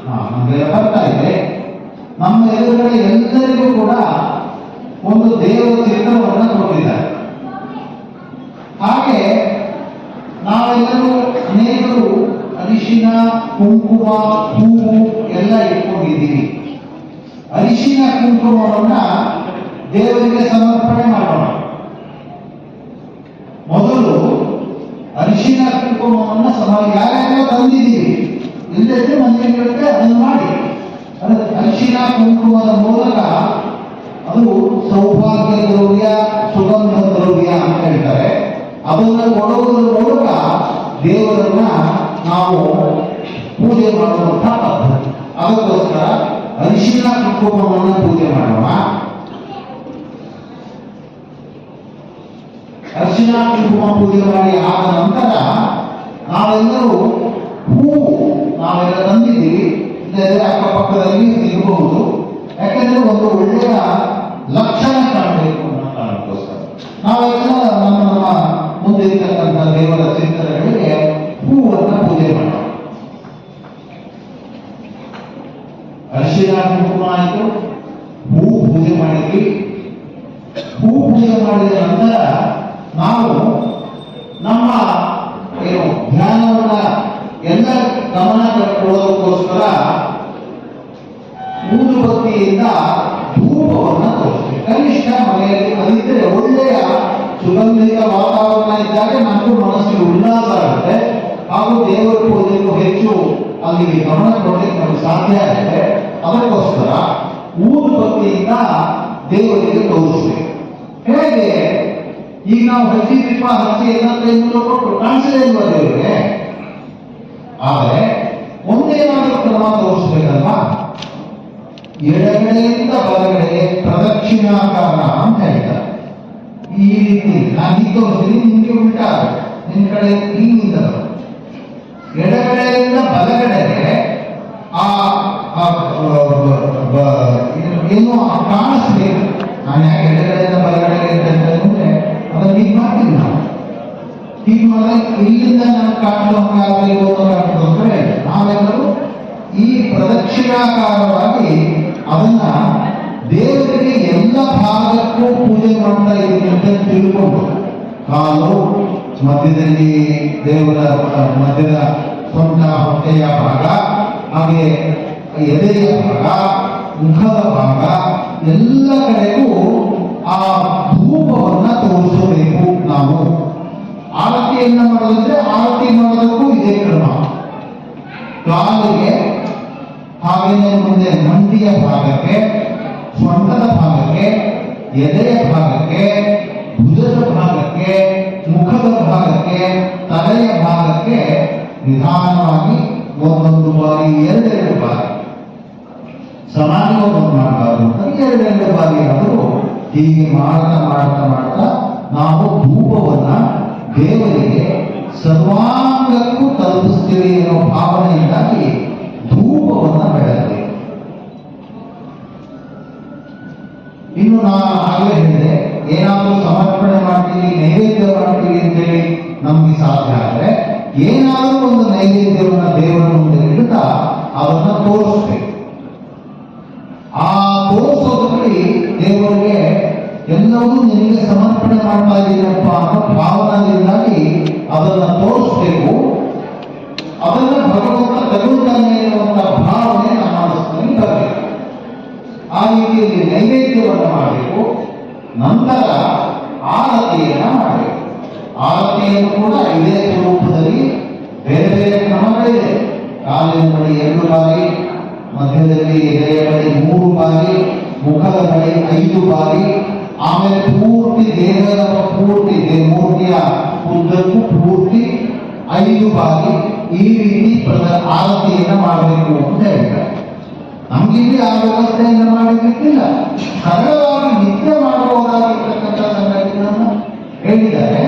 ನಮಗೆಲ್ಲ ಬರ್ತಾ ಇದೆ. ನಮ್ಮ ಎದುರುಗಡೆ ಎಲ್ಲರಿಗೂ ಕೂಡ ಒಂದು ದೇವರ ಚಿತ್ರವನ್ನು ಕೊಟ್ಟಿದ್ದಾರೆ. ಹಾಗೆ ನಾವೆಲ್ಲರೂ ಅನೇಕರು ಅರಿಶಿನ, ಕುಂಕುಮ, ಹೂವು ಎಲ್ಲ ಇಟ್ಕೊಂಡಿದ್ದೀವಿ. ಅರಿಶಿನ ಕುಂಕುಮವನ್ನ ದೇವರಿಗೆ ಸಮರ್ಪಣೆ ಮಾಡೋಣ. ಮೊದಲು ಅರಿಶಿನ ಕುಂಕುಮವನ್ನ ಯಾರ್ಯಾರೋ ತಂದಿದ್ದೀವಿ, ಇಲ್ಲದೆ ಮನೆಗಳಿಗೆ ಅದನ್ನು ಮಾಡಿ. ಅರಿಶಿನ ಕುಂಕುಮದ ಮೂಲಕ ಅದು ಸೌಭಾಗ್ಯ ದ್ರವ್ಯ, ಸುಗಂಧ ದ್ರವ್ಯ ಅಂತ ಹೇಳ್ತಾರೆ. ಅದನ್ನ ಕೊಡುವುದರ ಮೂಲಕ ದೇವರನ್ನ ನಾವು ಪೂಜೆ ಮಾಡುವಂತಹ ಪದ್ಧತಿ. ಅದಕ್ಕೋಸ್ಕರ ಅರಿಶಿನ ಕುಂಕುಮವನ್ನು ಪೂಜೆ ಮಾಡೋಣ. ಅರಿಶಿನ ಕುಂಕುಮ ಪೂಜೆ ಮಾಡಿ ಆದ ನಂತರ ನಾವೆಲ್ಲರೂ ಹೂವು ನಾವೆಲ್ಲ ತಂದಿದ್ದೀವಿ, ಇಲ್ಲದೆ ಅಕ್ಕಪಕ್ಕದಲ್ಲಿ ಸಿಗಬಹುದು. ಯಾಕಂದ್ರೆ ಒಂದು ಒಳ್ಳೆಯ ಲಕ್ಷಣ ಕಾಣಬೇಕು ಅನ್ನೋ ಕಾರಣಕ್ಕೋಸ್ಕರ ನಾವೆಲ್ಲ ನಮ್ಮ ಮುಂದೆ ಇರ್ತಕ್ಕಂಥ ದೇವರ ಚಿತ್ರಗಳಿಗೆ ಹೂವನ್ನು ಪೂಜೆ ಮಾಡೋಣ. ಅರಿಶಿನ ಕುಂಕುಮ ಆಯಿತು, ಹೂ ಪೂಜೆ ಮಾಡಿದ್ವಿ. ಹೂ ಪೂಜೆ ಮಾಡಿದ ನಂತರ ನಾವು ನಮ್ಮ ಧ್ಯಾನವನ್ನ ಎಲ್ಲ ಗಮನ ಕೊಡೋದಕ್ಕೋಸ್ಕರ ಊದುಬತ್ತಿಯಿಂದ ಧೂಪವನ್ನು ತೋರಿಸ್ತೀವಿ. ಕನಿಷ್ಠ ಮನೆಯಲ್ಲಿ ಅದಿದ್ದರೆ ಒಳ್ಳೆಯ ಸುಗಂಧಿತ ವಾತಾವರಣ ಇದ್ದಾಗ ನಮಗೂ ಮನಸ್ಸಿಗೆ ಉಲ್ಲಾಸ ಆಗುತ್ತೆ, ಹಾಗೂ ದೇವರ ಪೂಜೆಗೂ ಹೆಚ್ಚು ಅಲ್ಲಿಗೆ ಗಮನ ಕೊಡಲಿಕ್ಕೆ ನಮಗೆ ಸಾಧ್ಯ ಆಗುತ್ತೆ. ಅದಕ್ಕೋಸ್ಕರ ಊದುಬತ್ತಿಯಿಂದ ದೇವರಿಗೆ ತೋರಿಸ್ಬೇಕು. ಹೇಗೆ ಈಗ ನಾವು ಹಸಿ ದೀಪ ಹಸಿ ಎಲ್ಲ ಕೊಟ್ಟು ಕಾಣಿಸಲೇ ಇಲ್ವಾ ದೇವರಿಗೆ? ಆದರೆ ಒಂದೇನಾದರೂ ಕ್ರಮ ತೋರಿಸ್ಬೇಕಲ್ವಾ? ಎಡಗಡೆಯಿಂದ ಬಲಗಡೆಗೆ ಪ್ರದಕ್ಷಿಣಾಕಾರ ಅಂತ ಹೇಳ್ತಾರೆ. ಈ ರೀತಿ ನಾನು ಈಗ ತೋರಿಸ್ತೀನಿ, ನಿಮಗೆ ಉಲ್ಟಾ ನಿನ್ನ ಕಡೆ ಹಿಂಗಿಂದ ಎಡಗಡೆಯಿಂದ ಬಲಗಡೆಗೆ ಏನು ಕಾಣಿಸ್ಬೇಕು. ನಾನು ಯಾಕೆ ಎಡಗಡೆಯಿಂದ ಬಲಗಡೆಗೆ ಅಂತಂದ್ರೆ ಅದನ್ನು ಹೀಗೆ ಮಾಡ್ತೀನಿ. ನಾವು ಹೀಗೆ ಮಾಡಿದ್ರೆ ಇಲ್ಲಿಂದ ನಾನು ಕಾಣಿಸುವಂತೆ ನಾವೆಲ್ಲರೂ ಈ ಪ್ರದಕ್ಷಿಣಾಕಾರವಾಗಿ ಅದನ್ನ ದೇವರಿಗೆ ಎಲ್ಲ ಭಾಗಕ್ಕೂ ಪೂಜೆ ಮಾಡ್ತಾ ಇದ್ದೀನಿ ಅಂತ ತಿಳ್ಕೊಂಡು, ಕಾಲು ಮಧ್ಯದಲ್ಲಿ ದೇವರ ಮಧ್ಯದ ಸೊಂಟ ಹೊಟ್ಟೆಯ ಭಾಗ, ಹಾಗೆ ಎದೆಯ ಭಾಗ, ಮುಖದ ಭಾಗ, ಎಲ್ಲ ಕಡೆಗೂ ಆ ಧೂಪವನ್ನ ತೋರಿಸಬೇಕು. ನಾವು ಆರತಿಯನ್ನ ಮಾಡೋದಂದ್ರೆ ಆರತಿ ಮಾಡೋದಕ್ಕೂ ಇದೇ ಕ್ರಮ. ಕಾಲಿಗೆ, ಹಾಗೆಯೇ ಮುಂದೆ ಮಂಡಿಯ ಭಾಗಕ್ಕೆ, ಸೊಂಟದ ಭಾಗಕ್ಕೆ, ಎದೆಯ ಭಾಗಕ್ಕೆ, ಭುಜದ ಭಾಗಕ್ಕೆ, ಮುಖದ ಭಾಗಕ್ಕೆ, ತಲೆಯ ಭಾಗಕ್ಕೆ ನಿಧಾನವಾಗಿ ಒಂದೊಂದು ಬಾರಿ, ಎರಡೆರಡು ಬಾರಿ, ಸಮಾನವಾಗಿ ಮಾಡಬಾರದು, ಎರಡೆರಡು ಬಾರಿ ಆದರೂ ಹೀಗೆ ಮಾಡ್ತಾ ಮಾಡ್ತಾ ಮಾಡ್ತಾ ನಾವು ಧೂಪವನ್ನ ದೇವರಿಗೆ ಸರ್ವಾಂಗಕ್ಕೂ ತಲುಪಿಸ್ತೀವಿ ಅನ್ನೋ ಭಾವನೆಯಿಂದಾಗಿ ಧೂಪವನ್ನ ಬೆಳಗಬೇಕು. ಇನ್ನು ನಾನು ಆಗಲೇ ಹೇಳಿದೆ, ಏನಾದರೂ ಸಮರ್ಪಣೆ ಮಾಡ್ತೀವಿ, ನೈವೇದ್ಯ ಮಾಡ್ತೀವಿ ಅಂತೇಳಿ ನಮ್ಗೆ ಸಾಧ್ಯ ಆದರೆ ಏನಾದರೂ ಒಂದು ನೈವೇದ್ಯವನ್ನ ದೇವರ ಮುಂದೆ ಇಡ್ತಾ ಅದನ್ನ ತೋರಿಸ್ಬೇಕು. ಆ ತೋರಿಸೋದ್ರಲ್ಲಿ ದೇವರಿಗೆ ಎಲ್ಲವೂ ನಿನಗೆ ಸಮರ್ಪಣೆ ಮಾಡ್ತಾ ಇದ್ದೀನಪ್ಪ ಅನ್ನೋ ಭಾವನೆಯಿಂದಾಗಿ ಅದನ್ನ ನೈವೇದ್ಯವನ್ನು ಮಾಡಬೇಕು. ನಂತರ ಆರತಿಯನ್ನ ಮಾಡಬೇಕು. ಆರತಿಯನ್ನು ಕೂಡ ಇದೇ ಸ್ವರೂಪದಲ್ಲಿ ಬೇರೆ ಬೇರೆ ಕ್ರಮಗಳಿದೆ. ಕಾಲಿನ ಬಳಿ 2 ಬಾರಿ, ಮಧ್ಯದಲ್ಲಿ ಎದೆಯ ಬಳಿ 3 ಬಾರಿ, ಮುಖದ ಬಳಿ 5 ಬಾರಿ, ಆಮೇಲೆ ಪೂರ್ತಿ ದೇಹದ ಮೂರ್ತಿಯ ಉದ್ದಕ್ಕೂ ಪೂರ್ತಿ 5 ಬಾರಿ ಈ ರೀತಿ ಆರತಿಯನ್ನ ಮಾಡಬೇಕು ಅಂತ ಹೇಳ್ತಾರೆ. ನಮ್ಗಿಲ್ಲಿ ಆ ವ್ಯವಸ್ಥೆಯನ್ನು ಮಾಡಲಿಕ್ಕಿಲ್ಲ. ಸರಳವಾಗಿ ನಿತ್ಯ ಮಾಡಬಹುದಾಗಿರ್ತಕ್ಕಂಥ ಸಂಗತಿಗಳನ್ನು ಹೇಳಿದ್ದಾರೆ.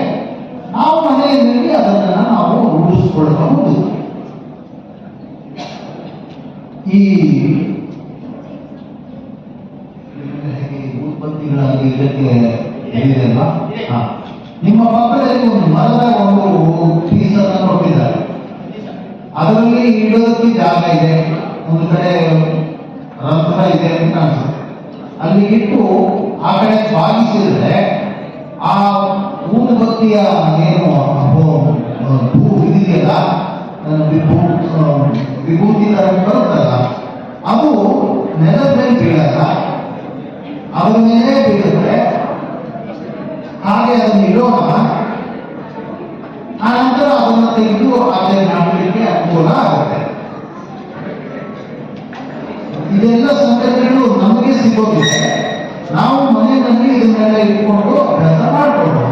ನಾವು ಮನೆಯಲ್ಲಿ ಅದನ್ನು ನಾವು ರೂಢಿಸಿಕೊಳ್ಳಬಹುದು. ಈ ಉತ್ಪತ್ತಿಗಳಲ್ಲಿ ಇದಕ್ಕೆ ಹೇಳಿದೆ ಅಲ್ವಾ? ನಿಮ್ಮ ಪಕ್ಕದಲ್ಲಿ ಒಂದು ಮರದ ಒಂದು ಪೀಸನ್ನು ಕೊಟ್ಟಿದ್ದಾರೆ. ಅದರಲ್ಲಿ ಇಡೋದಕ್ಕೆ ಜಾಗ ಇದೆ, ಒಂದು ಕಡೆ ರಂಧ್ರ ಇದೆ ಅಂತ ಕಾಣಿಸುತ್ತೆ. ಅಲ್ಲಿ ಇಟ್ಟು ಆ ಕಡೆ ಬಾಗಿಸಿದ್ರೆ ಆ ಊದುಬತ್ತಿಯ ಏನು ಇದೆಯಲ್ಲ, ವಿಭೂತಿ ತರ ಬರುತ್ತಲ್ಲ, ಅದು ನೆಲದ ಮೇಲೆ ಬೀಳಲ್ಲ, ಅದರ ಮೇಲೆ ಬೀಳುತ್ತೆ. ಹಾಗೆ ಅದನ್ನು ಇಡೋಣ. ಆ ನಂತರ ಅದನ್ನು ತೆಗೆದು ಆಚರಣೆ ಮಾಡಲಿಕ್ಕೆ ಅನುಕೂಲ ಆಗುತ್ತೆ. ಇದೆಲ್ಲ ಸಂಗತಿಗಳು ನಮಗೆ ಸಿಗೋದಿದೆ. ನಾವು ಮನೆಯಲ್ಲಿ ಇದನ್ನೆಲ್ಲ ಇಟ್ಕೊಂಡು ಅಭ್ಯಾಸ ಮಾಡಿಕೊಳ್ಳೋಣ.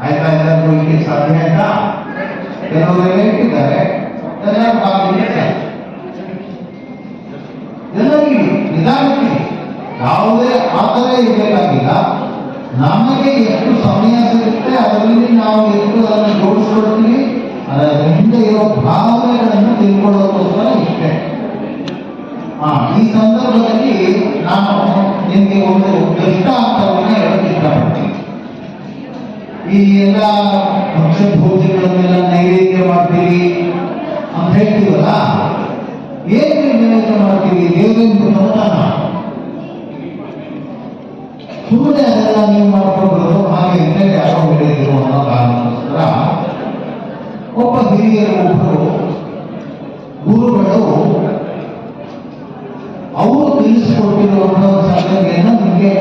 ಆಯ್ತಾ? ಎಲ್ಲರಿಗೂ ಇಲ್ಲಿ ಸಾಧ್ಯ ಆಯ್ತಾ? ಕೆಲವರು ಹೇಳ್ತಿದ್ದಾರೆ ಎಲ್ಲರಿಗೂ ನಿಧಾನಕ್ಕೆ ಯಾವುದೇ ಆತರ ಇರಬೇಕಾಗಿಲ್ಲ. ನಮಗೆ ಎಷ್ಟು ಸಮಯ ಸಿಗುತ್ತೆ ಅದರಲ್ಲಿ ನಾವು ಎಷ್ಟು ಅದನ್ನು ಜೋಡಿಸ್ಕೊಳ್ತೀವಿ, ಅದರ ಹಿಂದೆ ಇರೋ ಭಾವನೆಗಳನ್ನು ತಿಳ್ಕೊಳ್ಳೋದಕ್ಕೋಸ್ಕರ ಇಷ್ಟೇ. ಈ ಸಂದರ್ಭದಲ್ಲಿ ನಾನು ನಿಮಗೆ ಒಂದು ದೃಷ್ಟಾಂತವನ್ನು ಹೇಳಕ್ಕೆ ಇಷ್ಟಪಡ್ತೀನಿ. ಈ ಎಲ್ಲ ಭಕ್ಷ್ಯ ಭೋಜ್ಯಗಳನ್ನೆಲ್ಲ ನೈವೇದ್ಯ ಮಾಡ್ತೀವಿ ಅಂತ ಹೇಳ್ತೀವಲ್ಲ, ಏನು ನೈವೇದ್ಯ ಮಾಡ್ತೀವಿ? ದೇವರಿಂದ ನೋಡ್ತಾನ ಸುಮ್ಮನೆ ಅದೆಲ್ಲ ನೀವು ಮಾಡ್ಕೊಂಡು ಹಾಗೆ ಅಂತ ಯಾರೋ ಹೇಳಿದ್ರು ಅನ್ನೋ ಕಾರಣಕ್ಕೋಸ್ಕರ ಒಬ್ಬ ಹಿರಿಯರು ಒಬ್ಬರು ಗುರುಗಳು ಅವರು ತಿಳಿಸಿಕೊಟ್ಟಿರುವಂತಹ ಸಂಗತಿಯನ್ನು ನಿಮಗೆ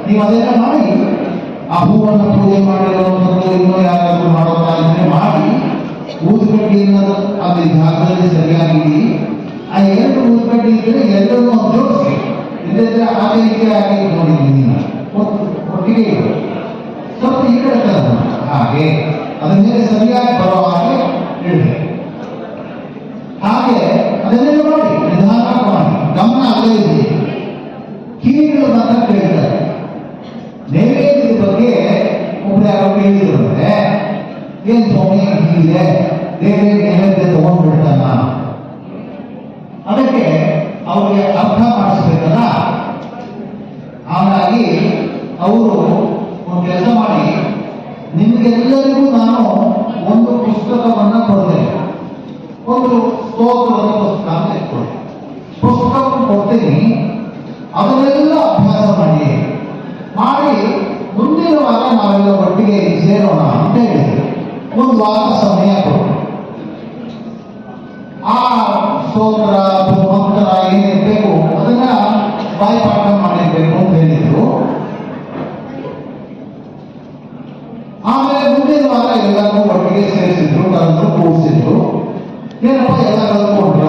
ನೀವು ಅದೆಲ್ಲ ಮಾಡಿ, ಆ ಹೂವನ್ನು ಪೂಜೆ ಮಾಡಿರುವಂಥದ್ದು ಇನ್ನೂ ಯಾರಾದರೂ ಮಾಡೋದಾ ಇದ್ರೆ ಮಾಡಿ, ಊದುಕಡ್ಡಿಯನ್ನು ಅಲ್ಲಿ ಜಾಗದಲ್ಲಿ ಸರಿಯಾಗಿ ಆ 2 ಊದುಕಡ್ಡಿ ಇದ್ದರೆ ಎಲ್ಲರೂ ಜೋಡಿಸಿ, ಇಲ್ಲದ್ರೆ ಹಾಗೆ ಹೀಗೆ ಆಗಿ ನೋಡಿದ್ದೀನಿ ಒಟ್ಟಿಗೆ ಸ್ವಲ್ಪ ಈ ಕಡೆ ಹಾಗೆ ಅದರ ಮೇಲೆ ಸರಿಯಾಗಿ ಬರೋ ಹಾಗೆ ಹೇಳಿ. ಹಾಗೆ ಅದನ್ನೆಲ್ಲ ಮಾಡಿ ನಿಧಾನ ಮಾಡಿ, ಗಮನ ಅಲ್ಲೇ ಇದೆ. ಕಿವಿಗಳು ಮಾತ್ರ ಕೇಳ್ತಾರೆ. ನೈವೇದ್ಯದ ಬಗ್ಗೆ ಒಬ್ರು ಯಾರೋ ಕೇಳಿದ್ರೆ, ಏನ್ ಸ್ವಾಮಿ ಹೀಗಿದೆ, ದೇವರಿಗೆ ನೈವೇದ್ಯ ತಗೊಂಡ್ಬಿಡ್ತಾನ, ಅದಕ್ಕೆ ಅವ್ರಿಗೆ ಅರ್ಥ ಮಾಡಿಸ್ಬೇಕಲ್ಲ. ಹಾಗಾಗಿ ಅವರು ಒಂದು ಕೆಲಸ ಮಾಡಿ, ನಿಮಗೆಲ್ಲರಿಗೂ ನಾನು ಒಂದು ಪುಸ್ತಕವನ್ನ ಕೊಡ್ತೇನೆ, ಒಂದು ಸ್ತೋತ್ರದ ಪುಸ್ತಕ ಅಂತ ಇಟ್ಕೊಳ್ಳಿ. ಪುಸ್ತಕವನ್ನು ಕೊಡ್ತೀನಿ, ಅದನ್ನೆಲ್ಲ ಅಭ್ಯಾಸ ಮಾಡಿ ಮುಂದಿನ ವಾರ ನಾವೆಲ್ಲ ಒಟ್ಟಿಗೆ ಸೇರೋಣ ಅಂತ ಹೇಳಿದ್ರು. ಒಂದು ವಾರ ಸಮಯ ಕೊಟ್ಟು ಆ ಸ್ತೋತ್ರ ಮಂತ್ರ ಏನಿರಬೇಕು ಅದನ್ನ ಬಾಯಿಪಾಠ ಮಾಡಿರ್ಬೇಕು ಅಂತ ಹೇಳಿದ್ರು. ಆಮೇಲೆ ಮುಂದಿನ ವಾರ ಎಲ್ಲರೂ ಒಟ್ಟಿಗೆ ಸೇರಿಸಿದ್ರು, ಕರೆದ್ರು, ಕೂಡಿಸಿದ್ರು. ಏನಪ್ಪ ಎಲ್ಲ ಕಲ್ತ್ಕೊಂಡ್ರ?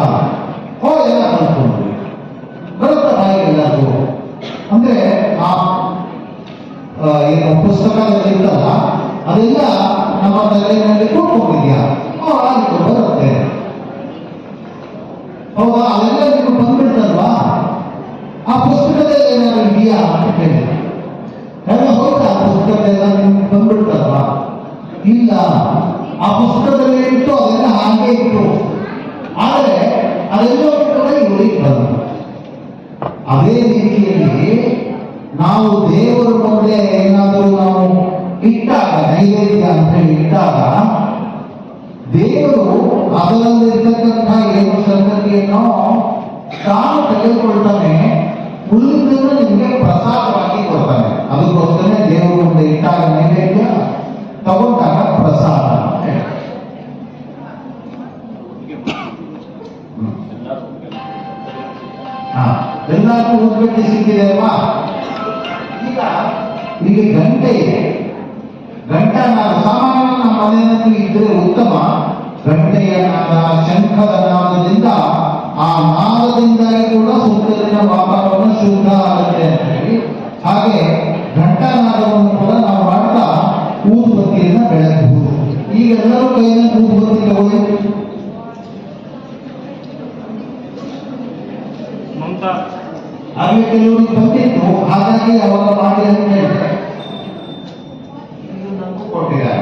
ಎಲ್ಲ ಕಲ್ತ್ಕೊಂಡ್ರು. ಬರುತ್ತ ಬಾಯಿ ಎಲ್ಲರೂ ಅಂದ್ರೆ ಆ ಏನು ಪುಸ್ತಕದಲ್ಲಿ ಇರ್ತಲ್ಲ ಅದೆಲ್ಲ ನಮ್ಮ ತಲೆಯಲ್ಲಿ ಕೂತ್ಕೊಂಡಿದ್ಯಾ? ಆಯ್ತು, ಬರುತ್ತೆ. ಹೌದಾ? ಅದೆಲ್ಲ ನೀವು ಬಂದ್ಬಿಡ್ತಲ್ವಾ? ಆ ಪುಸ್ತಕದಲ್ಲಿ ಏನಾದ್ರು ಇದೆಯಾ ಅಂತ ಕೇಳಿದ್ರೆ ಹೌದಾ? ಪುಸ್ತಕದೆಲ್ಲ ನಿಮ್ಗೆ ಬಂದ್ಬಿಡ್ತಲ್ವಾ? ಇಲ್ಲ, ಆ ಪುಸ್ತಕದಲ್ಲಿ ಇಟ್ಟು ಅದೆಲ್ಲ ಹಾಗೆ ಇತ್ತು, ಆದರೆ ಅದೆಲ್ಲ ಕೂಡ ಇವರಿಗೆ ಬಂತು. ಅದೇ ರೀತಿಯಲ್ಲಿ ನಾವು ದೇವರ ಮುಂದೆ ಏನಾದರೂ ನಾವು ಇಟ್ಟಾಗ, ನೈವೇದ್ಯ ಅಂತ ಹೇಳಿ ಇಟ್ಟಾಗ, ದೇವರು ಅದರಲ್ಲಿರ್ತಕ್ಕಂಥ ಏನು ಸಂಗತಿಯನ್ನು ತಾನು ತೆಗೆದುಕೊಳ್ತಾನೆ, ಉಳಿದನ್ನು ನಿಮಗೆ ಪ್ರಸಾದವಾಗಿ ಕೊಡ್ತಾನೆ. ಅದಕ್ಕೋಸ್ಕರ ದೇವರು ಎಲ್ಲರಿಗೂ ಊದ್ಗಡ್ಡೆ ಸಿಕ್ಕಿದೆ ಅಲ್ವಾ? ಈಗ ಇಲ್ಲಿ ಗಂಟೆ ಇದೆ, ಘಂಟಾನಾದ ಸಾಮಾನ್ಯ ನಮ್ಮ ಮನೆಯಲ್ಲಿ ಇದ್ರೆ ಉತ್ತಮ. ಗಂಟೆಯ ನಾದ, ಶಂಖದ ನಾದದಿಂದ, ಆ ನಾದದಿಂದಾಗಿ ಕೂಡ ಸುತ್ತಲಿನ ವಾತಾವರಣ ಶುದ್ಧ ಆಗುತ್ತೆ ಅಂತ ಹೇಳಿ, ಹಾಗೆ ಘಂಟಾನಾದವನ್ನು ಕೂಡ ನಾವು ಮಾಡ್ತಾ ಊದುಬತ್ತಿಯನ್ನು ಬೆಳಗಬಹುದು. ಈಗ ಎಲ್ಲರೂ ಕೈಯಲ್ಲಿ ಊದುಬತ್ತಿ ತಗೊಳ್ಳಿ. ಹಾಗೆ ಕೆಲವರಿಗೆ ಬಂದಿತ್ತು, ಹಾಗಾಗಿ ಅವಾಗ ಮಾಡಿ ಅಂತ ಹೇಳಿದ್ರೆ ಕೊಟ್ಟಿದ್ದಾರೆ.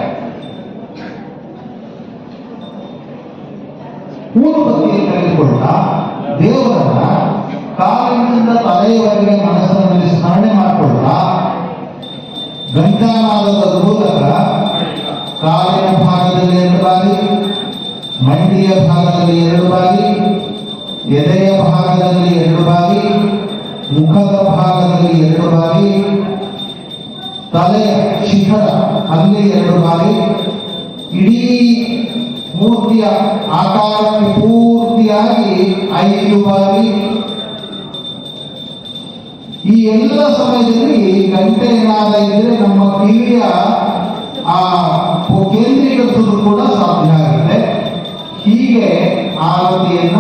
ಊದುಬತ್ತಿಯನ್ನು ತೆಗೆದುಕೊಳ್ತಾ ದೇವರನ್ನ ಕಾಲಿನಿಂದ ತಲೆಯವರೆಗೆ ಮನಸ್ಸಿನಲ್ಲಿ ಸ್ಮರಣೆ ಮಾಡಿಕೊಳ್ತಾ ಘಂಟಾನಾದದ ಮೂಲಕ ಕಾಲಿನ ಭಾಗದಲ್ಲಿ 2 ಬಾರಿ, ಮಂಡಿಯ ಭಾಗದಲ್ಲಿ 2 ಬಾರಿ, ಎದೆಯ ಭಾಗದಲ್ಲಿ 2 ಬಾರಿ, ಮುಖದ ಭಾಗದಲ್ಲಿ 2 ಬಾರಿ, ತಲೆಯ ಶಿಖರ ಅಲ್ಲಿ 2 ಬಾರಿ, ಇಡೀ ಮೂರ್ತಿಯ ಆಕಾರಕ್ಕೆ ಪೂರ್ತಿಯಾಗಿ 5 ಬಾರಿ. ಈ ಎಲ್ಲ ಸಮಯದಲ್ಲಿ ಗಂಟೆ ನಾದ ಇದ್ರೆ ನಮ್ಮ ಕಿವಿಯ ಆ ಕೇಂದ್ರೀಕರಿಸಲು ಕೂಡ ಸಾಧ್ಯ ಆಗುತ್ತೆ. ಹೀಗೆ ಆರತಿಯನ್ನ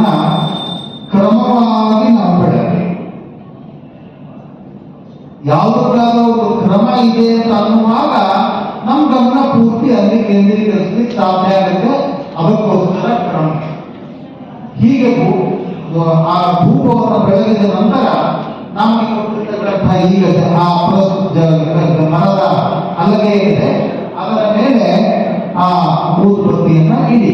ಕ್ರಮವಾಗಿ ನಾವು ಬೆಳಗ್ಗೆ ಯಾವುದಾದ್ರೂ ಒಂದು ಕ್ರಮ ಇದೆ ಅಂತ ಅನ್ನುವಾಗ ನಮ್ಮ ಗಮನ ಪೂರ್ತಿ ಅಲ್ಲಿ ಕೇಂದ್ರೀಕರಿಸಲಿಕ್ಕೆ ಸಾಧ್ಯ ಆಗುತ್ತೆ. ಅದಕ್ಕೋಸ್ಕರ ಕ್ರಮ. ಹೀಗೆ ಆ ಧೂಪವನ್ನು ಬೆಳಗಿದ ನಂತರ ನಮಗೆ ಕೊಟ್ಟಿರ್ತಕ್ಕಂಥ ಈಗ ಆ ಮರದ ಹಲಗೆ ಇದೆ, ಅದರ ಮೇಲೆ ಆ ಊದುಬತ್ತಿಯನ್ನ ಇಡಿ.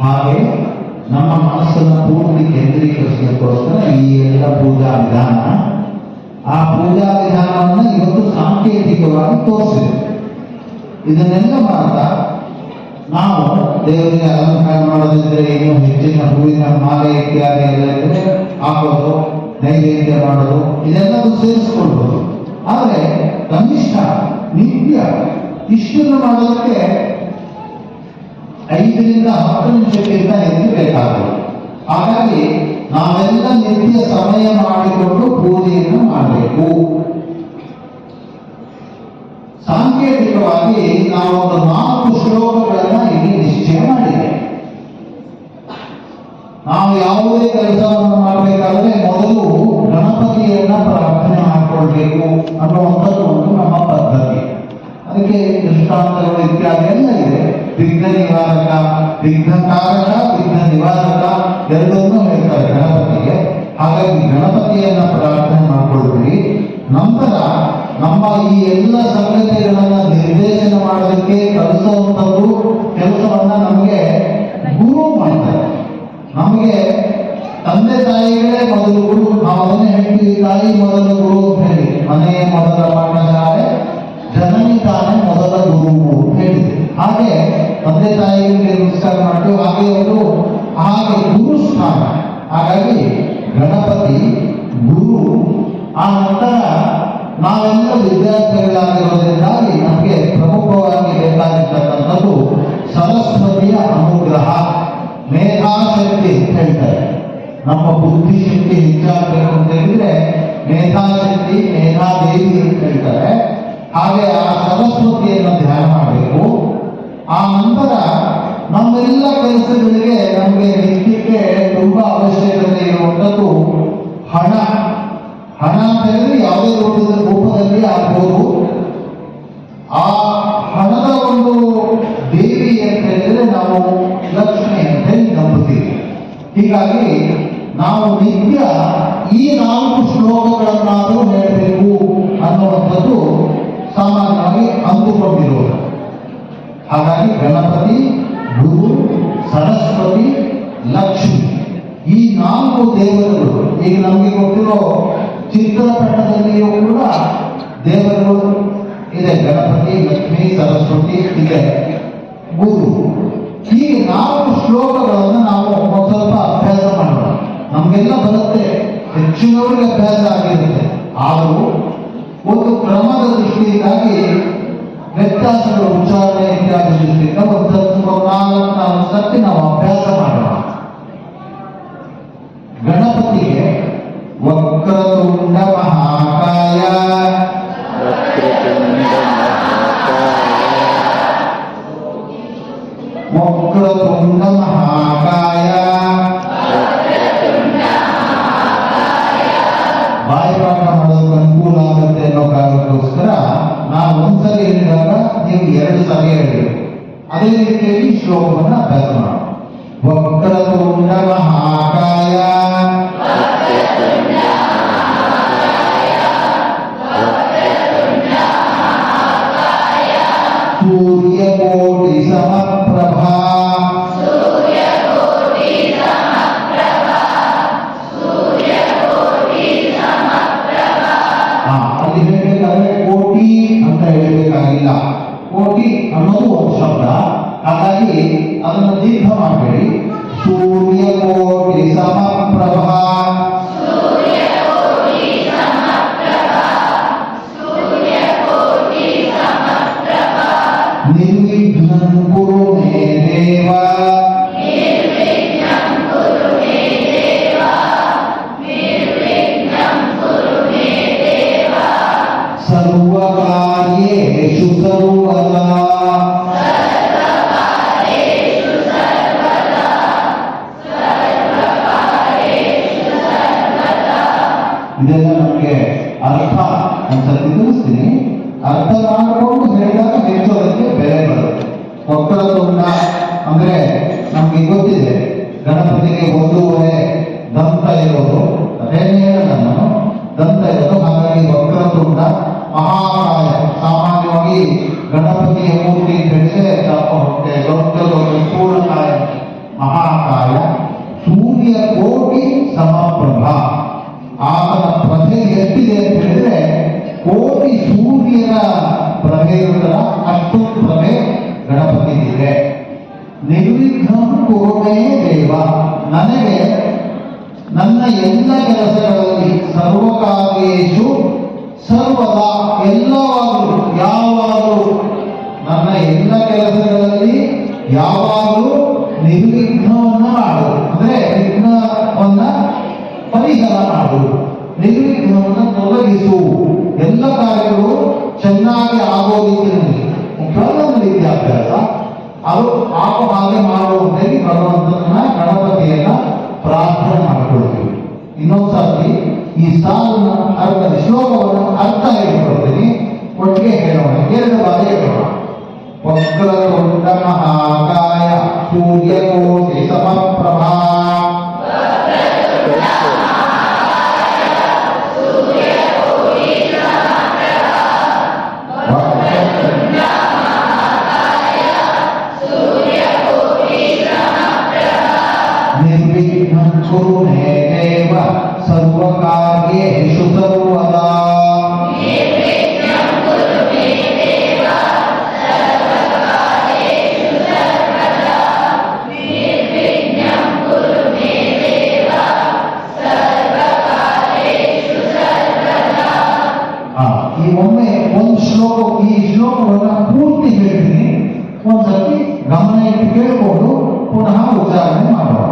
ಹಾಗೆ ನಮ್ಮ ಮನಸ್ಸನ್ನು ಪೂರ್ತಿ ಕೇಂದ್ರೀಕರಿಸಲಿಕ್ಕೋಸ್ಕರ ಈ ಎಲ್ಲ ಪೂಜಾ ವಿಧಾನ, ಆ ಪೂಜಾ ವಿಧಾನವನ್ನು ಇವತ್ತು ಸಾಂಕೇತಿಕವಾಗಿ ತೋರಿಸಿದೆ. ಇದನ್ನೆಲ್ಲ ಮಾಡ್ತಾ ನಾವು ದೇವರಿಗೆ ಅಲಂಕಾರ ಮಾಡೋದಿದ್ರೆ ಏನು ಹೆಚ್ಚಿನ ಹೂವಿನ ಮಾಲೆ ಇತ್ಯಾದಿ ಎಲ್ಲ ಇದ್ರೆ ಹಾಕೋದು, ನೈವೇದ್ಯ ಮಾಡೋದು, ಇದೆಲ್ಲವೂ ಸೇರಿಸ್ಕೊಳ್ಬೋದು. ಆದರೆ ಕನಿಷ್ಠ ನಿತ್ಯ ಇಷ್ಟನ್ನು ಮಾಡೋದಕ್ಕೆ 5 ರಿಂದ 10 ನಿಮಿಷಕ್ಕಿಂತ ಹೆಚ್ಚು ಬೇಕಾಗುವುದು. ಹಾಗಾಗಿ ನಾವೆಲ್ಲ ನಿತ್ಯ ಸಮಯ ಮಾಡಿಕೊಂಡು ಪೂಜೆಯನ್ನು ಮಾಡಬೇಕು. ಸಾಂಕೇತಿಕವಾಗಿ ನಾವು ಒಂದು 4 ಶ್ಲೋಕಗಳನ್ನ ಇಲ್ಲಿ ನಿಶ್ಚಯ ಮಾಡಿದೆ. ನಾವು ಯಾವುದೇ ಕೆಲಸವನ್ನು ಮಾಡಬೇಕಾದ್ರೆ ಮೊದಲು ಗಣಪತಿಯನ್ನ ಪ್ರಾರ್ಥನೆ ಮಾಡಿಕೊಳ್ಬೇಕು ಅನ್ನುವಂಥದ್ದು ಒಂದು ನಮ್ಮ ಪದ್ಧತಿ. ಅದಕ್ಕೆ ದೃಷ್ಟಾಂತಗಳು ಇತ್ಯಾದಿ ಎಲ್ಲ ಇದೆ. ವಿಘ್ನ ನಿವಾರಕ, ವಿಘ್ನಕಾರಕ, ವಿಘ್ನ ನಿವಾರಕ ಎರಡನ್ನೂ ಹೇಳ್ತಾರೆ ಗಣಪತಿಗೆ. ಹಾಗಾಗಿ ಗಣಪತಿಯನ್ನ ಪ್ರಾರ್ಥನೆ ಮಾಡಿಕೊಳ್ಳಿ. ನಂತರ ನಮ್ಮ ಈ ಎಲ್ಲ ಸಂಗತಿಗಳನ್ನ ನಿರ್ದೇಶನ ಮಾಡೋದಕ್ಕೆ ಕಲಿಸುವಂಥದ್ದು ಕೆಲಸವನ್ನ ನಮಗೆ ಗುರು ಮಾಡ್ತಾರೆ. ನಮಗೆ ತಂದೆ ತಾಯಿಗಳೇ ಮೊದಲು ಗುರು. ನಾವು ಅದನ್ನೇ ಹೇಳ್ತೀವಿ, ತಾಯಿ ಮೊದಲ ಗುರು ಅಂತ ಹೇಳಿ. ಮನೆಯ ಮೊದಲ ಪಾಠಶಾಲೆ, ಜನನಿ ತಾನೇ ಮೊದಲ ಗುರು ಅಂತ ಹೇಳಿದೆ. ಹಾಗೆ ತಂದೆ ತಾಯಿಗಳಿಗೆ ನಮಸ್ಕಾರ ಮಾಡ್ತೀವಿ. ಹಾಗೆ ಗುರು ಸ್ಥಾನ. ಹಾಗಾಗಿ ಗಣಪತಿ ಗುರು. ಆ ನಂತರ ನಾವೆಲ್ಲ ವಿದ್ಯಾರ್ಥಿಗಳಾಗಿರೋದ್ರಿಂದಾಗಿ ನಮಗೆ ಪ್ರಮುಖವಾಗಿ ಬೇಕಾಗಿರ್ತಕ್ಕಂಥದ್ದು ಸರಸ್ವತಿಯ ಅನುಗ್ರಹ, ಮೇಧಾಶಕ್ತಿ ಅಂತ ಹೇಳ್ತಾರೆ. ನಮ್ಮ ಬುದ್ಧಿಶಕ್ತಿ ಹೆಚ್ಚಾಗಬೇಕು ಅಂತ ಹೇಳಿದ್ರೆ ಮೇಧಾಶಕ್ತಿ, ಮೇಧಾದೇವಿ ಅಂತ ಹೇಳ್ತಾರೆ. ಹಾಗೆ ಆ ಸರಸ್ವತಿಯನ್ನು ಧ್ಯಾನ ಮಾಡಬೇಕು. ಆ ನಂತರ ನಮ್ಮೆಲ್ಲ ಕೆಲಸಗಳಿಗೆ ನಮಗೆ ನಿತ್ಯಕ್ಕೆ ತುಂಬಾ ಅವಶ್ಯಕತೆ ಇರುವಂಥದ್ದು ಹಣ. ಹಣ ಅಂತ ಹೇಳಿದ್ರೆ ಯಾವುದೇ ರೂಪದಲ್ಲಿ ಆಗ್ಬೋದು. ಆ ಹಣದ ಒಂದು ದೇವಿ ಅಂತ ಹೀಗಾಗಿ ನಾವು ನಿತ್ಯ ಈ 4 ಶ್ಲೋಕಗಳನ್ನಾದರೂ ಹೇಳಬೇಕು ಅನ್ನುವಂಥದ್ದು ಸಾಮಾನ್ಯವಾಗಿ ಅಂದುಕೊಂಡಿರುವುದು. ಹಾಗಾಗಿ ಗಣಪತಿ, ಗುರು, ಸರಸ್ವತಿ, ಲಕ್ಷ್ಮಿ ಈ 4 ದೇವರುಗಳು ಈಗ ನಮಗೆ ಗೊತ್ತಿರೋ ಚಿತ್ರಪಟದಲ್ಲಿಯೂ ಕೂಡ ದೇವರುಗಳು ಇದೆ. ಗಣಪತಿ, ಲಕ್ಷ್ಮಿ, ಸರಸ್ವತಿ ಇದೆ, ಗುರು. ಈ 4 ಶ್ಲೋಕಗಳನ್ನು ನಾವು ಒಂದು ಸ್ವಲ್ಪ ಅಭ್ಯಾಸ ಮಾಡೋಣ. ನಮಗೆಲ್ಲ ಬರುತ್ತೆ, ಹೆಚ್ಚಿನವರಿಗೆ ಅಭ್ಯಾಸ ಆಗಿರುತ್ತೆ. ಆದರೂ ಒಂದು ಕ್ರಮದ ದೃಷ್ಟಿಯಿಂದಾಗಿ ವ್ಯತ್ಯಾಸಗಳು ಉಚ್ಚಾರಣೆ ಇತ್ಯಾದಿ ದೃಷ್ಟಿಯಿಂದ ಒಂದು 4 ಸರ್ತಿ ನಾವು ಅಭ್ಯಾಸ ಮಾಡೋಣ. ಗಣಪತಿಗೆ ವಕ್ರತುಂಡ ಮಹಾಕಾಯ, ವಕ್ರತುಂಡ ಮಹಾಕಾಯ, ಬಾಯಿಪಾಠ ಮಾಡೋದಕ್ಕೆ ಅನುಕೂಲ ಆಗುತ್ತೆ ಅನ್ನೋ ಕಾರಣಕ್ಕೋಸ್ಕರ ನಾನು ಒಂದ್ಸರಿ ಹೇಳಿದಾಗ ನೀವು 2 ಸಾರಿ ಹೇಳಬೇಕು. ಅದೇ ರೀತಿಯಾಗಿ ಶ್ಲೋಕವನ್ನು ಅಭ್ಯಾಸ ಮಾಡೋಣ. ವಕ್ರತುಂಡ ಮಹಾಕಾಯ, ಸೂರ್ಯಕೋಟಿ ಸಮಪ್ರಭಾ, ಅಲ್ಲಿ ಹೇಳಬೇಕಾದ್ರೆ ಕೋಟಿ ಅಂತ ಹೇಳಬೇಕಾಗಿಲ್ಲ. ಕೋಟಿ ಅನ್ನೋದು ಒಂದು ಶಬ್ದ, ಹಾಗಾಗಿ ಅದನ್ನು ದೀರ್ಘ ಮಾಡಬೇಡಿ. ಸೂರ್ಯಕೋಟಿ ಸಮಪ್ರಭಾ, ನಿರ್ವಿಘ್ನಂ ಕುರು ಮೇ ದೇವ, ಸರ್ವಕಾರ್ಯೇಷು ಸರ್ವದಾ, ಇದೆಲ್ಲ ನಮಗೆ ಅರ್ಥ ಒಂದ್ಸತಿ ತಿಳಿಸ್ತೀನಿ. ಅರ್ಥ ಮಾಡಿಕೊಂಡು ಹೇಳಿದಾಗ ಹೆಚ್ಚು ಅದಕ್ಕೆ ಬೆಲೆ ಬರುತ್ತೆ. ವಕ್ರತುಂಡ ಅಂದ್ರೆ ನಮ್ಗೆ ಗೊತ್ತಿದೆ, ಗಣಪತಿಗೆ 1.5 ದಂತ ಇರೋದು, ಅದೇನೇ ಹೇಳಲ್ಲ ನಾನು, ದಂತ ಇರೋದು. ಹಾಗಾಗಿ ವಕ್ರತುಂಡ ಮಹಾಕಾಯ, ಸಾಮಾನ್ಯವಾಗಿ ಗಣಪತಿಯ ಮೂರ್ತಿ ಹೇಳಿದ್ರೆ ದಪ್ಪ ಹೊಟ್ಟೆ, ದೊಡ್ಡದೊಂದು ಪೂರ್ಣಕಾಯ ಮಹಾಕಾಯ. ಸೂರ್ಯ ಕೋಟಿ ಸಮಪ್ರಭಾ, ಆತನ ಪ್ರಭೆ ಎಷ್ಟಿದೆ ಅಂತ ಹೇಳಿದ್ರೆ ಕೋಟಿ ಸೂರ್ಯನ ಪ್ರಭೆ ಇರುತ್ತಲ್ಲ ಅಷ್ಟೊಂದು ಪ್ರಭೆ ಗಣಪತಿಗಿದೆ. ನಿರ್ವಿಘ್ನಂ ಕುರುಮೇ ದೇವ, ನನಗೆ ನನ್ನ ಎಲ್ಲ ಕೆಲಸಗಳಲ್ಲಿ ಸರ್ವಕಾರ್ಯೇಷು ಸರ್ವದಾ, ಎಲ್ಲವಾಗಲೂ ಯಾವಾಗಲೂ, ನನ್ನ ಎಲ್ಲ ಕೆಲಸಗಳಲ್ಲಿ ಯಾವಾಗಲೂ ನಿರ್ವಿಘ್ನವನ್ನು ಮಾಡುವುದು ಅಂದ್ರೆ ವಿಘ್ನವನ್ನ ಪರಿಹಾರ ಮಾಡುವುದು, ನಿರ್ವಿಘ್ನವನ್ನು ತೊಲಗಿಸು, ಎಲ್ಲ ಕಾರ್ಯಗಳು ಚೆನ್ನಾಗಿ ಆಗೋದಿದ್ದಲ್ಲಿ ಮುಖ್ಯವಾದ ವಿದ್ಯಾಭ್ಯಾಸ ಅದು ಆಗೋ ಹಾಗೆ ಮಾಡುವಂತೆ ಭಗವಂತನ ಗಣಪತಿಯನ್ನ ಪ್ರಾರ್ಥನೆ ಮಾಡಿಕೊಳ್ತೀವಿ. ಇನ್ನೊಂದ್ಸತಿ ಈ ಸಾಲನ್ನ ಅರ್ಥ ಶ್ಲೋಕವನ್ನು ಅರ್ಥ ಹೇಳಿಕೊಡ್ತೀನಿ, ಒಟ್ಟಿಗೆ ಹೇಳೋಣ. 2 ಬಾರಿ ಹೇಳೋಣ. ವಕ್ರತುಂಡ ಮಹಾಕಾಯ ಸೂರ್ಯಕೋಟಿ ಸಮಪ್ರಭಾ, ನಿರ್ವಿಘ್ನಂ ಕುರು ಮೇ ದೇವ, ಸರ್ವಕಾರ್ಯೇಷು ಸರ್ವದಾ. ಈ ಒಮ್ಮೆ ಒಂದು ಶ್ಲೋಕ, ಈ ಶ್ಲೋಕವನ್ನು ಪೂರ್ತಿ ಹೇಳ್ತೀನಿ, ಒಂದ್ಸತಿ ಗಮನ ಇಟ್ಟು ಕೇಳಿಕೊಂಡು ಪುನಃ ಉಚ್ಚಾರಣೆ ಮಾಡೋಣ.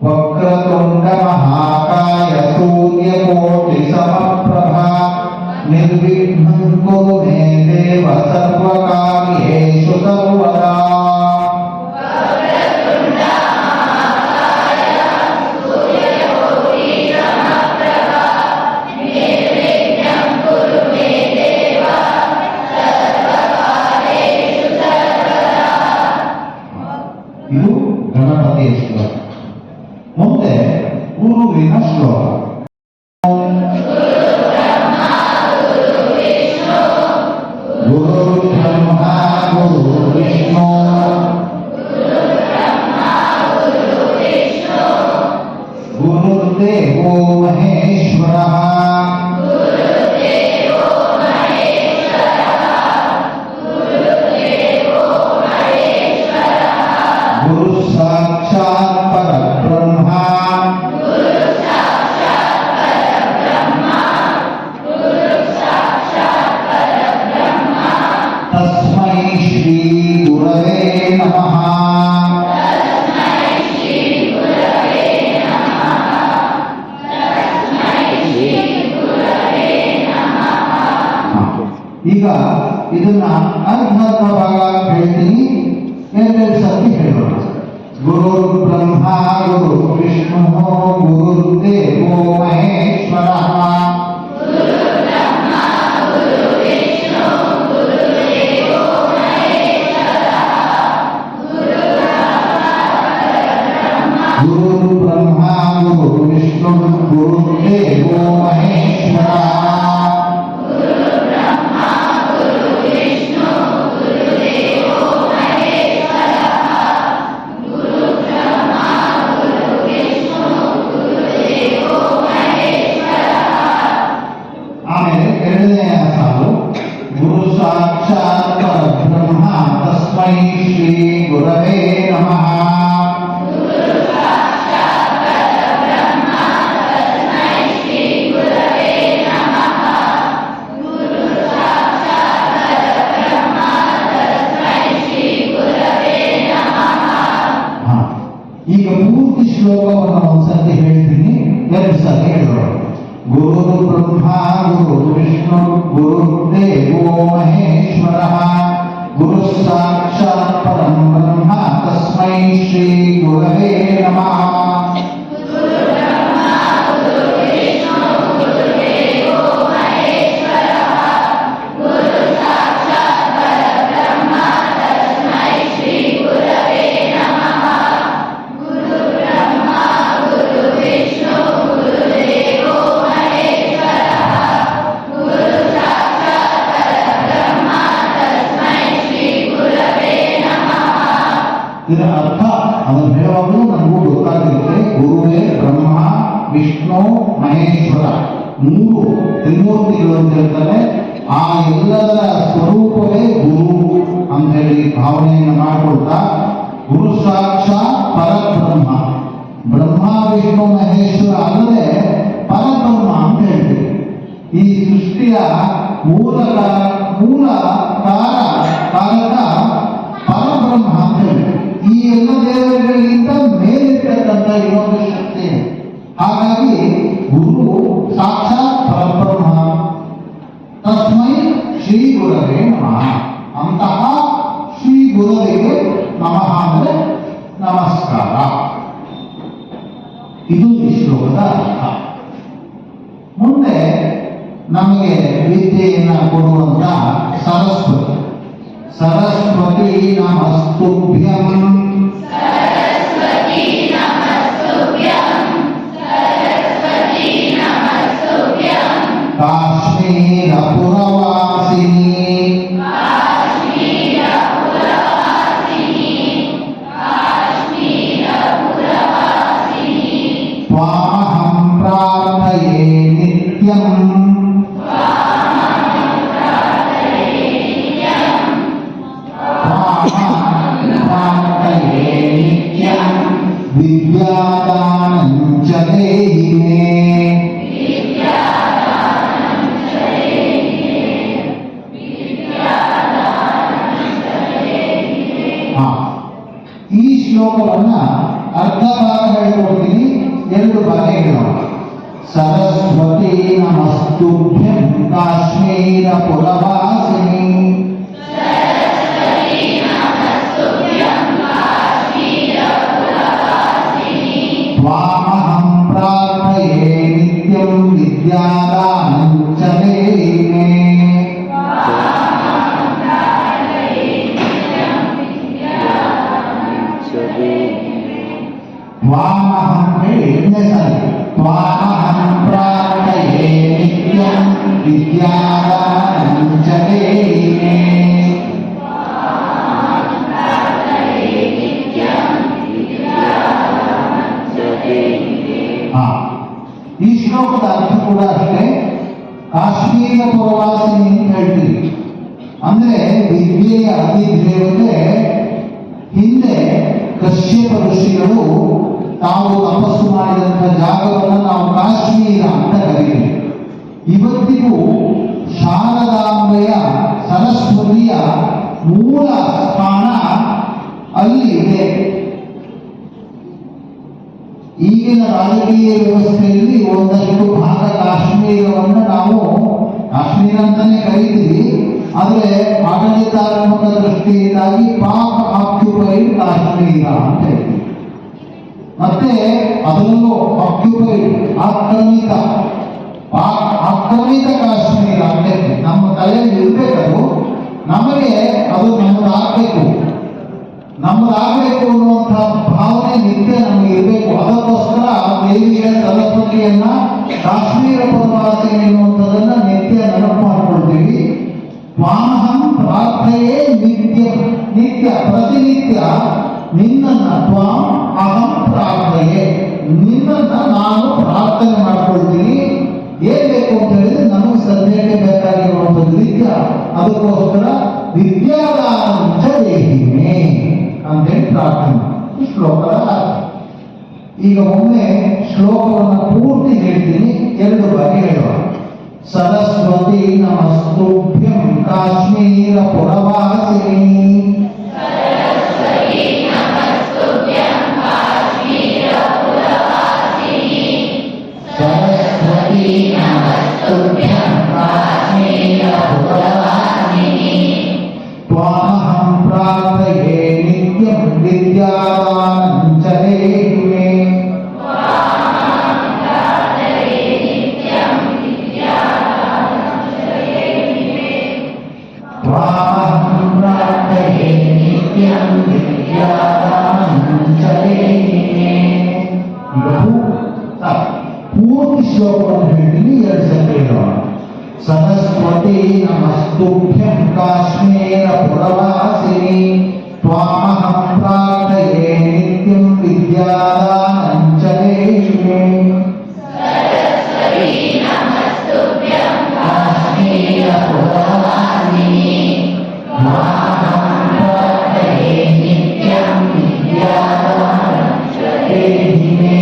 ವಕ್ರತುಂಡ ಮಹಾಕಾಯ ಸೂರ್ಯಕೋಟಿ ಸಮಪ್ರಭಾ, ನಿರ್ವಿಘ್ನಂ ಕುರು ಮೇ ದೇವ, ಸರ್ವಕಾರ್ಯೇಷು ಸರ್ವದಾ. ಇದು ಗಣಪತಿಯ ಶ್ಲೋಕ. ಈಗ ಇದನ್ನ ಅರ್ಧ ಭಾಗ ಹೇಳ್ತೀನಿ, ಎರಡೆರಡು ಸರ್ತಿ ಹೇಳೋಣ. ಗುರು ಬ್ರಹ್ಮ ಗುರು ವಿಷ್ಣು ಗುರುದೇವೋ ಮಹೇಶ್ವರ. ಗುರು ಬ್ರಹ್ಮ ಗುರು ವಿಷ್ಣು ಗುರುದೇವೋ ಮಹೇಶ್ವರ. ಆಮೇಲೆ ಎರಡನೆಯ ಸಾಲು ಗುರು ಸಾಕ್ಷಾತ್ ಪರಬ್ರಹ್ಮ ತಸ್ಮೈ ಶ್ರೀ ಗುರವೇ ನಮಃ. ಈಗ ಪೂರ್ತಿ ಶ್ಲೋಕವನ್ನು ಒಂದ್ಸತಿ ಹೇಳ್ತೀನಿ, ಎರಡು ಸತಿ ಹೇಳೋಣ. ಗುರು ಬ್ರಹ್ಮ ಗುರು ವಿಷ್ಣು ಗುರುದೇವೋ ಮಹೇಶ್ವರ. ಗುರು ಸಾಕ್ಷಾತ್ ಪರಂ ಬ್ರಹ್ಮ ತಸ್ಮೈ ಶ್ರೀ ಗುರವೇ ನಮಃ. ಇದರ ಅರ್ಥ ಅದನ್ನು ಹೇಳುವಾಗಲೂ ನಮಗೂ ಗೊತ್ತಾಗಿರುತ್ತೆ. ಗುರುವೇ ಬ್ರಹ್ಮ ವಿಷ್ಣು ಮಹೇಶ್ವರ ಮೂರು ತ್ರಿಮೂರ್ತಿಗಳು ಅಂತ ಹೇಳ್ತಾರೆ. ಆ ಎಲ್ಲದರ ಸ್ವರೂಪವೇ ಗುರು ಅಂತ ಹೇಳಿ ಭಾವನೆಯನ್ನು ಮಾಡಿಕೊಳ್ತಾ, ಗುರು ಸಾಕ್ಷಾತ್ ಪರಬ್ರಹ್ಮ, ಬ್ರಹ್ಮ ವಿಷ್ಣು ಮಹೇಶ್ವರ ಅಲ್ಲದೆ ಪರಬ್ರಹ್ಮ ಅಂತ ಹೇಳ್ತೀವಿ. ಈ ಸೃಷ್ಟಿಯ ಮೂಲ ಕಾರಕ ಪರಬ್ರಹ್ಮ ಅಂತ ಹೇಳಿ ಈ ಎಲ್ಲ ದೇವರುಗಳಿಗಿಂತ ಮೇಲಿರ್ತಕ್ಕಂಥ ಇನ್ನೊಂದು ಶಕ್ತಿ. ಹಾಗಾಗಿ ಗುರು ಸಾಕ್ಷಾತ್ ಪರಬ್ರಹ್ಮ ತಸ್ಮೈ ಶ್ರೀ ಗುರವೇ ನಮಃ. ಅಂತಹ ಶ್ರೀ ಗುರುವಿಗೆ ನಮಃ ಅಂದರೆ ನಮಸ್ಕಾರ. ಇದು ಈ ಶ್ಲೋಕದ ಅರ್ಥ. ಮುಂದೆ ನಮಗೆ ವಿದ್ಯೆಯನ್ನು ಕೊಡುವಂತ ಸರಸ್ವತಿ. ಸರಸ್ವತಿ ನಮಸ್ತುಭ್ಯಂ. ಕಾಶ್ಮೀರ ಪುರವಾಸಿನಿ. ತ್ವಾಮಹಂ ಪ್ರಾರ್ಥಯೇ ನಿತ್ಯಂ. ವಿದ್ಯಾದಾನಂ ಚ ದೇಹಿ ಮೇ. ಈ ಶ್ಲೋಕವನ್ನ ಅರ್ಧ ಭಾಗ ಹೇಳ್ಕೊಡ್ತೀನಿ, ಎರಡು ಭಾಗ ಹೇಳೋಣ. ಸರಸ್ವತಿ ನಮಸ್ತುಭ್ಯಂ ಕಾಶ್ಮೀರ ಪುರವಾಸಿನಿ. ತ್ವಾಮಹಂ ಪ್ರಾರ್ಥಯೇ ನಿತ್ಯಂ ವಿದ್ಯಾದಾನಂ ಚ ದೇಹಿ ಮೇ. ತ್ವಾಮಹಂ ಹೇಳಿ ಎರಡನೇ ಸಾರಿ. ತ್ವಾಮಹಂ ಪ್ರಾರ್ಥಯೇ ನಿತ್ಯಂ ವಿದ್ಯಾದಾನಂ ಚ ದೇಹಿ ಮೇ. ಈ ಶ್ಲೋಕದ ಅರ್ಥ ಕೂಡ ಅಷ್ಟೇ. ಕಾಶ್ಮೀರ ಪುರವಾಸಿನಿ ಅಂತ ಹೇಳ್ತೀವಿ ಅಂದ್ರೆ ವಿದ್ಯೆಯ ಅಧಿದೇವತೆ. ಹಿಂದೆ ಕಶ್ಯಪ ಋಷಿಗಳು ತಾವು ತಪಸ್ಸು ಮಾಡಿದಂಥ ಜಾಗವನ್ನು ನಾವು ಕಾಶ್ಮೀರ ಅಂತ ಕರೀತೀವಿ. ಇವತ್ತಿಗೂ ಶಾರದಾಂಬೆಯ ಸರಸ್ವತಿಯ ಮೂಲ ಸ್ಥಾನ ಅಲ್ಲಿ ಇದೆ. ಈಗಿನ ರಾಜಕೀಯ ವ್ಯವಸ್ಥೆಯಲ್ಲಿ ಒಂದಷ್ಟು ಭಾಗ ಕಾಶ್ಮೀರವನ್ನು ನಾವು ಕಾಶ್ಮೀರ ಅಂತಾನೆ ಕರೀತೀವಿ. ಆದರೆ ಆಡಳಿತಾತ್ಮಕ ದೃಷ್ಟಿಯಿಂದಾಗಿ ಪಾಕ್ ಆಕ್ಯುಪೈಡ್ ಕಾಶ್ಮೀರ ಅಂತ ಹೇಳ್ತೀವಿ. ಮತ್ತೆ ಅದರಲ್ಲೂ ಆಕ್ಯುಪೈಡ್ ಆಕ್ರಮಿತ ಆಕ್ರಮಿತ ಕಾಶ್ಮೀರ ಅಂತ ಹೇಳ್ತೀವಿ. ನಮ್ಮ ತಲೆಯಲ್ಲಿ ಇರಬೇಕದು, ನಮಗೆ ಅದು ನಮ್ಮದಾಗಬೇಕು ಅನ್ನುವಂತಹ ಭಾವನೆ ನಿತ್ಯ ನಮಗೆ ಇರಬೇಕು. ಅದಕ್ಕೋಸ್ಕರ ದೇವಿಯ ಸರಸ್ವತಿಯನ್ನ ಕಾಶ್ಮೀರ ಪುರವಾಸಿನಿ ಎನ್ನುವಂಥದ್ದನ್ನ ನಿತ್ಯ ನೆನಪು ಮಾಡಿಕೊಳ್ತೀವಿ. ತ್ವಾಮಹಂ ಪ್ರಾರ್ಥಯೇ ನಿತ್ಯ ಪ್ರತಿನಿತ್ಯ ನಿನ್ನನ್ನ ತ್ವಾಂ ಅಹಂ ಪ್ರಾರ್ಥಯೇ, ನಿನ್ನನ್ನ ನಾನು ಪ್ರಾರ್ಥನೆ ಮಾಡ್ಕೊಳ್ತೀನಿ. ಏನ್ ಬೇಕು ಅಂತ ಹೇಳಿದ್ರೆ ನಮಗೆ ಸದ್ಯಕ್ಕೆ ಬೇಕಾಗಿರುವಂಥದ್ದು ವಿದ್ಯಾ, ಅದಕ್ಕೋಸ್ಕರ ವಿದ್ಯಾದಾನಂಚ ದೇಹಿಮೆ ಅಂತೇಳಿ ಪ್ರಾರ್ಥನೆ. ಶ್ಲೋಕದ ಅರ್ಥ. ಈಗ ಒಮ್ಮೆ ಶ್ಲೋಕವನ್ನು ಪೂರ್ತಿ ಹೇಳ್ತೀನಿ, 2 ಬಾರಿ ಹೇಳುವ. ಸರಸ್ವತಿ ನಮಸ್ತುಭ್ಯಂ ಕಾಶ್ಮೀರ ಪುರವಾಸಿನಿ. ಸರಸ್ವತಿ ನಮಸ್ತುಭ್ಯಂ ಕಾಶ್ಮೀರ ಪುರವಾಸಿನಿ. ತ್ವಾಮಹಂ ಪ್ರಾರ್ಥಯೇ ನಿತ್ಯಂ ವಿದ್ಯಾದಾನಂಚ ದೇಹಿಮೆ. ಪೂರ್ತಿ ಶ್ಲೋಕವನ್ನು ಹೇಳ್ತೀನಿ, 2 ಸಲ ಹೇಳೋಣ. ಸರಸ್ವತಿ ನಮಸ್ತುಭ್ಯಂ ಕಾಶ್ಮೀರ ಪುರವಾಸಿನಿ. ತ್ವಾಮಹಂ ಪ್ರಾರ್ಥಯೇ ನಿತ್ಯಂ ವಿದ್ಯಾದಾನಂಚ ದೇಹಿಮೆ. ಕಾಶ್ಮೀರ ಪುರವಾಸಿನಿ. ತ್ವಾಮಹಂ ಪ್ರಾರ್ಥಯೇ ನಿತ್ಯಂ ವಿದ್ಯಾದಾನಂಚ ದೇಹಿಮೆ.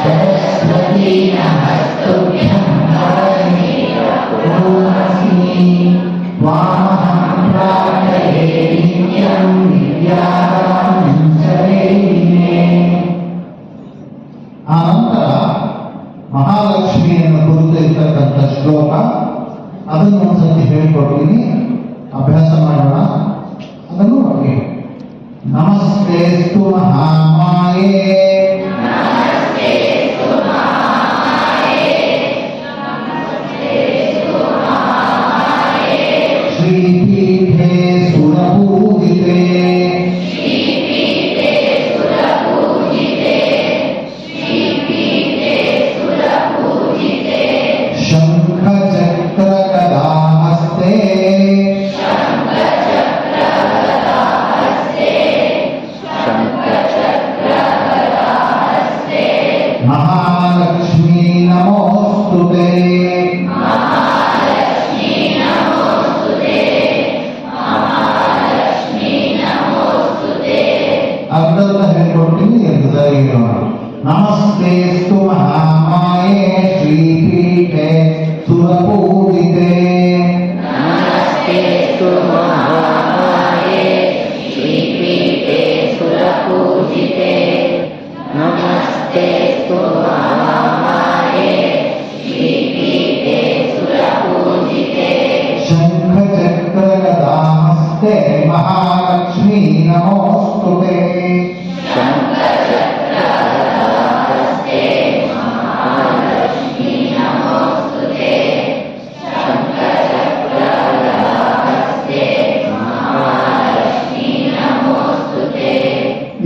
ಸರಸ್ವತಿ ನಮಸ್ತುಭ್ಯಂ ಕಾಶ್ಮೀರ ಪುರವಾಸಿನಿ. ತ್ವಾಮಹಂ ಪ್ರಾರ್ಥಯೇ ನಿತ್ಯಂ ವಿದ್ಯಾದಾನಂಚ ದೇಹಿಮೆ. ಆನಂತರ ಮಹಾಲಕ್ಷ್ಮಿಯನ್ನು ಕುರಿತಿರ್ತಕ್ಕಂಥ ಶ್ಲೋಕ, ಅದನ್ನು ಒಂದ್ಸತಿ ಹೇಳ್ಕೊಡ್ತೀನಿ, ಅಭ್ಯಾಸ ಮಾಡೋಣ. ಅದನ್ನು ನೋಡಿ. ನಮಸ್ತೆಸ್ತು ಮಹಾಮಾಯೇ ಶ್ರೀಪೀಠೆ ಸುರಪೂಜಿತೆ ಶಂಖ ಚಕ್ರ ಗದಾ ಹಸ್ತೆ ಮಹಾಲಕ್ಷ್ಮೀ ನಮೋಸ್ತುತೆ. ಅರ್ಧದ ಹೇಳ್ಕೊಡ್ತೀನಿ, 2 ಸಲ ಹೇಳೋಣ. ನಮಸ್ತೆಸ್ತು ಮಹಾಮಾಯೇ ಶ್ರೀಪೀಠೆ ಸುರಪೂಜಿತೆ. ನಮಸ್ತೆಸ್ತು ಮಹಾಮಾಯೇ ಶ್ರೀಪೀಠೆ ಸುರಪೂಜಿತೆ. ನಮಸ್ತೆಸ್ತು ಮಹಾಮಾಯೇ ಶ್ರೀಪೀಠೆ ಸುರಪೂಜಿತೆ. ಶಂಖ ಚಕ್ರ ಗದಾ ಹಸ್ತೆ ಮಹಾಲಕ್ಷ್ಮೀ ನಮೋಸ್ತುತೆ.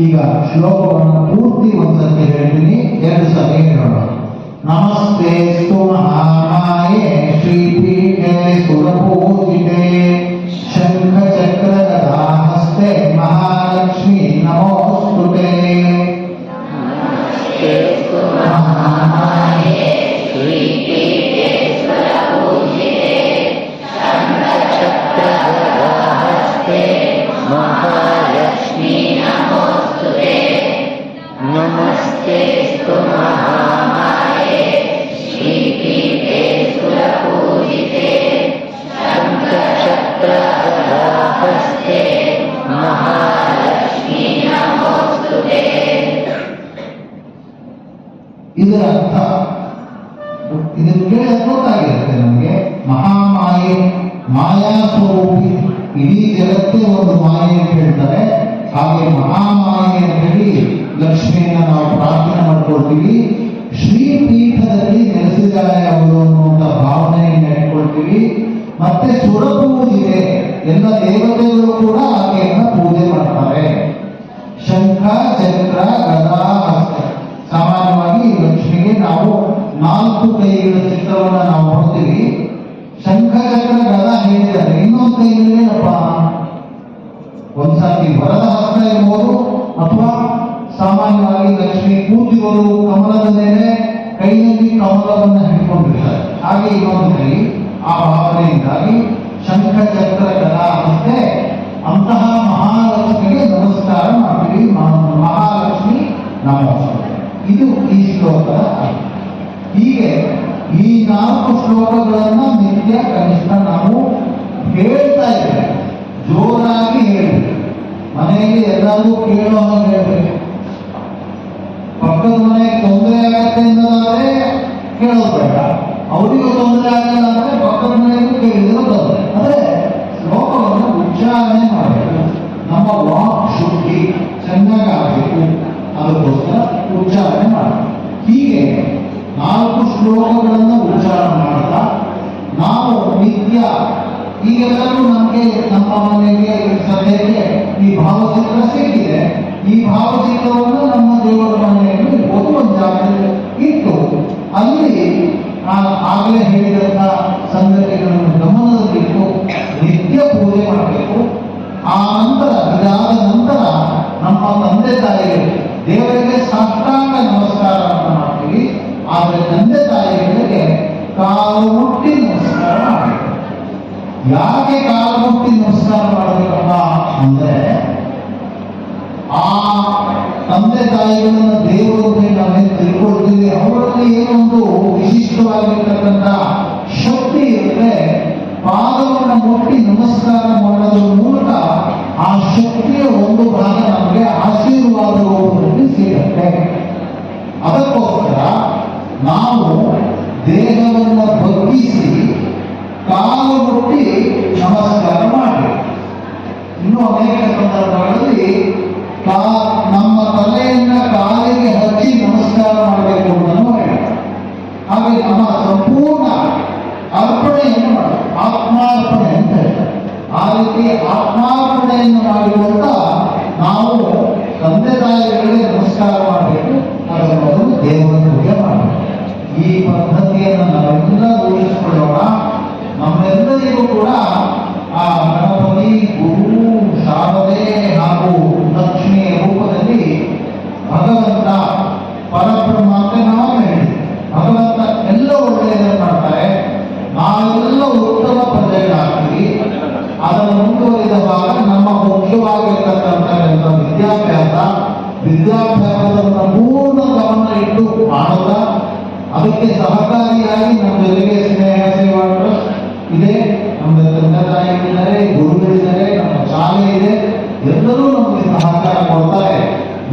ಈಗ ಶ್ಲೋಕವನ್ನು ಪೂರ್ತಿ ಒಂದ್ಸತಿ ಹೇಳ್ತೀನಿ, 2 ಸಲ ಹೇಳೋಣ. ನಮಸ್ತೆಸ್ತು ಮಹಾಮಾಯೇ ಶ್ರೀಪೀಠೆ ಸುರಪೂಜಿತೆ. ಶಂಖ ಚಕ್ರ ಗದಾ ಹಸ್ತೆ ಮಹಾಲಕ್ಷ್ಮೀ ನಮೋಸ್ತುತೆ. ನಮಸ್ತೆಸ್ತು ಮಹಾಮಾಯೇ ಶ್ರೀಪೀಠೆ ಸುರಪೂಜಿತೆ. ಶಂಖ ಚಕ್ರ ಗದಾ ಹಸ್ತೆ ಮಹಾಲಕ್ಷ್ಮೀ ನಮೋಸ್ತುತೆ. ನಮಸ್ತೆಸ್ತು ಮಹಾಮಾಯೇ ಶ್ರೀಪೀಠೆ ಮಾಯಾ ಸ್ವರೂಪಿ, ಇಡೀ ಜಗತ್ತೇ ಒಂದು ಮಾಯೆ ಅಂತ ಹೇಳ್ತಾರೆ. ಹಾಗೆ ಮಹಾಮಾಯೆ ಅಂತ ಹೇಳಿ ಲಕ್ಷ್ಮಿಯನ್ನ ನಾವು ಪ್ರಾರ್ಥನೆ ಮಾಡ್ಕೊಳ್ತೀವಿ. ಶ್ರೀಪೀಠದಲ್ಲಿ ನೆಲೆಸಿದ್ದಾರೆ ಅವರು ಅನ್ನುವಂಥ ಭಾವನೆಯನ್ನು ಇಟ್ಕೊಳ್ತೀವಿ. ಮತ್ತೆ ಸುರಪೂಜೆ, ಎಲ್ಲ ದೇವತೆಗಳು ಕೂಡ ಆಕೆಯನ್ನ ಪೂಜೆ ಮಾಡ್ತಾರೆ. ಶಂಖ ಚಕ್ರ ಗದಾ ಹಸ್ತ. ಸಾಮಾನ್ಯವಾಗಿ ಲಕ್ಷ್ಮಿಗೆ ನಾವು 4 ಕೈಗಳ ಚಿತ್ರವನ್ನ ನಾವು ನೋಡ್ತೀವಿ. ಶಂಖ ಚಕ್ರ ಗದಾ ಹೇಳಿದ್ದಾರೆ. ಇನ್ನೊಂದು ಕೈಯಲ್ಲಿ ಏನಪ್ಪ, ಒಂದ್ಸಾರಿ ವರದ ಹಸ್ತ ಇರ್ಬೋದು, ಅಥವಾ ಸಾಮಾನ್ಯವಾಗಿ ಲಕ್ಷ್ಮಿ ಕೂತಿರುವುದು ಕಮಲದ ಮೇಲೆ ಕೈಯಲ್ಲಿ ಕಮಲವನ್ನು ಹಿಡ್ಕೊಂಡಿರ್ತಾರೆ. ಹಾಗೆ ಇನ್ನೊಂದು ಕೈ. ಆ ಭಾವನೆಯಿಂದಾಗಿ ಶಂಖ ಚಕ್ರ ಗದಾ ಹಸ್ತೆ ಅಂತಹ ಮಹಾಲಕ್ಷ್ಮಿಗೆ ನಮಸ್ಕಾರ ಮಾಡ್ತೀವಿ. ಮಹಾಲಕ್ಷ್ಮಿ ನಮೋಸ್ತುತೆ. ಇದು ಈ ಶ್ಲೋಕದ ಅರ್ಥ. ಹೀಗೆ ಈ 4 ಶ್ಲೋಕಗಳನ್ನ ನಿತ್ಯ ಕನಿಷ್ಠ ನಾವು ಹೇಳ್ತಾ ಇದ್ದೇವೆ. ಜೋರಾಗಿ ಹೇಳಬೇಕು. ಮನೆಯಲ್ಲಿ ಎಲ್ಲರೂ ಕೇಳೋ ಹಾಗೆ ಹೇಳ್ಬೇಕು. ಪಕ್ಕದ ಮನೆಗೆ ತೊಂದರೆ ಆಗತ್ತೆ ಅನ್ನೋದಾದ್ರೆ ಕೇಳೋದು ಬೇಡ, ಅವರಿಗೂ ತೊಂದರೆ ಆಗಲ್ಲ ಅಂದ್ರೆ ಪಕ್ಕದ ಮನೆಗೂ ಕೇಳಿದ್ರು ತೊಂದರೆ. ಅಂದ್ರೆ ಶ್ಲೋಕವನ್ನು ಉಚ್ಚಾರಣೆ ಮಾಡಬೇಕು. ನಮ್ಮ ವಾಕ್ ಶುದ್ಧಿ ಚೆನ್ನಾಗಿ ಆಗಬೇಕು. ಅದಕ್ಕೋಸ್ಕರ ಉಚ್ಚಾರಣೆ ಮಾಡಬೇಕು. ಹೀಗೆ 4 ಶ್ಲೋಕಗಳನ್ನು ಉಚ್ಚಾರಣೆ ಮಾಡ್ತಾ ನಾವು ನಿತ್ಯ, ಈಗೆಲ್ಲರೂ ನಮಗೆ ನಮ್ಮ ಮನೆಗೆ ಸದ್ಯಕ್ಕೆ ಈ ಭಾವಚಿತ್ರ ಸಿಕ್ಕಿದೆ. ಈ ಭಾವಚಿತ್ರವನ್ನು ನಮ್ಮ ದೇವರ ಮನೆಯಲ್ಲಿ ಇರ್ಬೋದು, ಒಂದು ಜಾಗದಲ್ಲಿ ಇಟ್ಟು ಅಲ್ಲಿ ಆಗಲೇ ಹೇಳಿದಂಥ ಸಂಗತಿಗಳನ್ನು ಗಮನದಲ್ಲಿಟ್ಟು ನಿತ್ಯ ಪೂಜೆ ಮಾಡಬೇಕು. ಆ ನಂತರ, ಇದಾದ ನಂತರ ನಮ್ಮ ತಂದೆ ತಾಯಿಗೆ ದೇವರಿಗೆ ಸಾಷ್ಟಾಂಗ ನಮಸ್ಕಾರವನ್ನು ಮಾಡ್ತೀವಿ. ಆದರೆ ತಂದೆ ತಾಯಿಗಳಿಗೆ ಕಾಲು ಮುಟ್ಟಿ ನಮಸ್ಕಾರ ಮಾಡಬೇಕು. ಯಾಕೆ ಕಾಲು ಮುಟ್ಟಿ ನಮಸ್ಕಾರ ಮಾಡಬೇಕಪ್ಪ ಅಂದ್ರೆ, ಆ ತಂದೆ ತಾಯಿಗಳನ್ನ ದೇವರು ನಾವೇನು ತಿಳ್ಕೊಳ್ತೀವಿ, ಅವರಲ್ಲಿ ಏನೊಂದು ವಿಶಿಷ್ಟವಾಗಿರ್ತಕ್ಕಂಥ ಶಕ್ತಿ ಇರುತ್ತೆ. ಪಾದವನ್ನು ಮುಟ್ಟಿ ನಮಸ್ಕಾರ ಮಾಡೋದ್ರ ಮೂಲಕ ಆ ಶಕ್ತಿಯ ಒಂದು ಭಾಗ ನಮಗೆ ಆಶೀರ್ವಾದ ರೂಪದಲ್ಲಿ ಸಿಗುತ್ತೆ. ಅದಕ್ಕೋಸ್ಕರ ನಾವು ದೇಹವನ್ನು ಬಗ್ಗಿಸಿ ಕಾಲು ಮುಟ್ಟಿ ನಮಸ್ಕಾರ ಮಾಡಬೇಕು. ಇನ್ನು ಅನೇಕ ಸಂದರ್ಭಗಳಲ್ಲಿ ನಮ್ಮ ತಲೆಯನ್ನ ಕಾಲಿಗೆ ಹಚ್ಚಿ ನಮಸ್ಕಾರ ಮಾಡಬೇಕು ಅಂತ ಹೇಳ್ತಾರೆ. ಹಾಗೆ ನಮ್ಮ ಸಂಪೂರ್ಣ ಅರ್ಪಣೆಯನ್ನು ಮಾಡಬೇಕು. ಆತ್ಮಾರ್ಪಣೆ ಅಂತ ಹೇಳ್ತಾರೆ. ಆ ರೀತಿ ಆತ್ಮಾರ್ಪಣೆಯನ್ನು ಮಾಡಿರುವಂತ ನಾವು ತಂದೆ ತಾಯಿಗಳಿಗೆ ನಮಸ್ಕಾರ ಮಾಡಬೇಕು. ಅದರ ಮೊದಲು ದೇವರ ಪೂಜೆ ಮಾಡಬೇಕು. ಈ ಪದ್ಧತಿಯನ್ನು ನಾವೆಲ್ಲ ರೂಢಿಸಿಕೊಳ್ಳೋಣ. ನಮ್ಮೆಲ್ಲರಿಗೂ ಕೂಡ ಆ ಗಣಪತಿ, ಗುರು, ಶಾರದೆ ಹಾಗೂ ಲಕ್ಷ್ಮಿಯ ರೂಪದಲ್ಲಿ ಭಗವಂತ ಪರಬ್ರಹ್ಮ ಅಂತ ನಾವು ಹೇಳಿದ್ವಿ. ಭಗವಂತ ಎಲ್ಲ ಒಳ್ಳೆಯದನ್ನು ಮಾಡ್ತಾರೆ. ನಾವೆಲ್ಲ ಉತ್ತಮ ಪ್ರಜೆಗಳಾಗ್ತೀವಿ. ಅದರ ಮುಂದುವರಿದ ಭಾಗ ನಮ್ಮ ಮುಖ್ಯವಾಗಿರ್ತಕ್ಕಂಥ ವಿದ್ಯಾಭ್ಯಾಸವನ್ನು ಪೂರ್ಣ ಗಮನ ಇಟ್ಟು ಮಾಡುತ್ತಾ, ಅದಕ್ಕೆ ಸಹಕಾರಿಯಾಗಿ ನಮ್ಮ ಜೊತೆಗೆ ಸ್ನೇಹ ಸೇವಾ ಟ್ರಸ್ಟ್ ಇದೆ, ನಮ್ಮ ತಂದೆ ತಾಯಿಗಳಿದ್ದಾರೆ, ಗುರುಗಳಿದ್ದಾರೆ, ನಮ್ಮ ಶಾಲೆ ಇದೆ. ಎಲ್ಲರೂ ನಮಗೆ ಸಹಕಾರ ಕೊಡ್ತಾರೆ.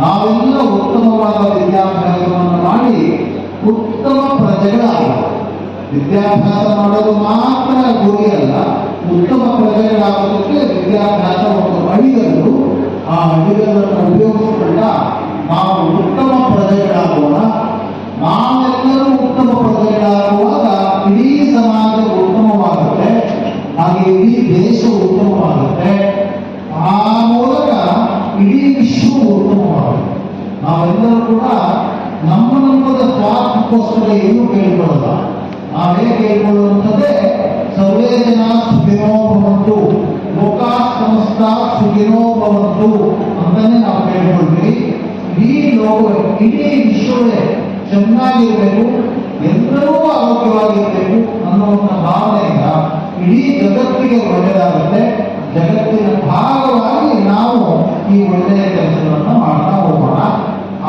ನಾವೆಲ್ಲ ಉತ್ತಮವಾದ ವಿದ್ಯಾಭ್ಯಾಸವನ್ನು ಮಾಡಿ ಉತ್ತಮ ಪ್ರಜೆಗಳಾಗಬೇಕು. ವಿದ್ಯಾಭ್ಯಾಸ ಮಾಡೋದು ಮಾತ್ರ ಗುರಿ ಅಲ್ಲ, ಉತ್ತಮ ಪ್ರಜೆಗಳಾಗೋದಕ್ಕೆ ವಿದ್ಯಾಭ್ಯಾಸ ಒಂದು ಅಡಿಗಲ್ಲು. ಆ ಅಡಿಗಲ್ಲನ್ನು ಉಪಯೋಗಿಸಿಕೊಂಡ ನಾವು ಉತ್ತಮ ಪ್ರಜೆಗಳಾಗೋಣ. ನಾವೆಲ್ಲರೂ ಉತ್ತಮ ಪ್ರಜೆಗಳಾಗುವಾಗ ಇಡೀ ಸಮಾಜ ಉತ್ತಮವಾಗುತ್ತೆ, ಹಾಗೆ ಇಡೀ ದೇಶ ಉತ್ತಮವಾಗುತ್ತೆ. ಆ ಮೂಲಕ ಇಡೀ ವಿಶ್ವ ಉತ್ತಮವಾಗುತ್ತೆ. ನಾವೆಲ್ಲರೂ ಕೂಡ ನಮ್ಮದ ಸ್ವಾರ್ಥಕ್ಕೋಸ್ಕರ ಏನು ಕೇಳಿಕೊಳ್ಳಲ್ಲ. ನಾವೇ ಕೇಳಿಕೊಳ್ಳುವಂಥದ್ದೇ ಸರ್ವೇ ಜನ ಸುಖಿನೋ ಭವಂತು, ಲೋಕಾ ಸಮಸ್ತ ಸುಖಿನೋ ಭವಂತು ಅಂತಾನೆ ನಾವು ಕೇಳಿಕೊಳ್ತೀವಿ. ಇಡೀ ವಿಶ್ವವೇ ಚೆನ್ನಾಗಿರ್ಬೇಕು, ಎಲ್ಲರೂ ಆರೋಗ್ಯವಾಗಿರ್ಬೇಕು ಅನ್ನುವಂಥ ಭಾವನೆಯಿಂದ ಇಡೀ ಜಗತ್ತಿಗೆ ಒಳ್ಳೆಯದಾಗುತ್ತೆ. ಜಗತ್ತಿನ ಭಾಗವಾಗಿ ನಾವು ಈ ಒಳ್ಳೆಯ ಕೆಲಸಗಳನ್ನು ಮಾಡ್ತಾ ಹೋಗೋಣ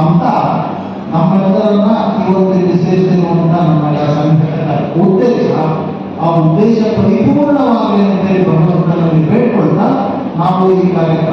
ಅಂತ ನಮ್ಮೆಲ್ಲರನ್ನ ಇವತ್ತಿಗೆ ಸೇರಿಸಿರುವಂಥ ನಮ್ಮೆಲ್ಲ ಸಂಘಟನೆಯ ಉದ್ದೇಶ, ಆ ಉದ್ದೇಶ ಪರಿಪೂರ್ಣವಾಗಲಿ ಅಂತೇಳಿ ಭಗವಂತನಲ್ಲಿ ಬೇಡ್ಕೊಳ್ತಾ ನಾವು ಈ ಕಾರ್ಯಕ್ರಮ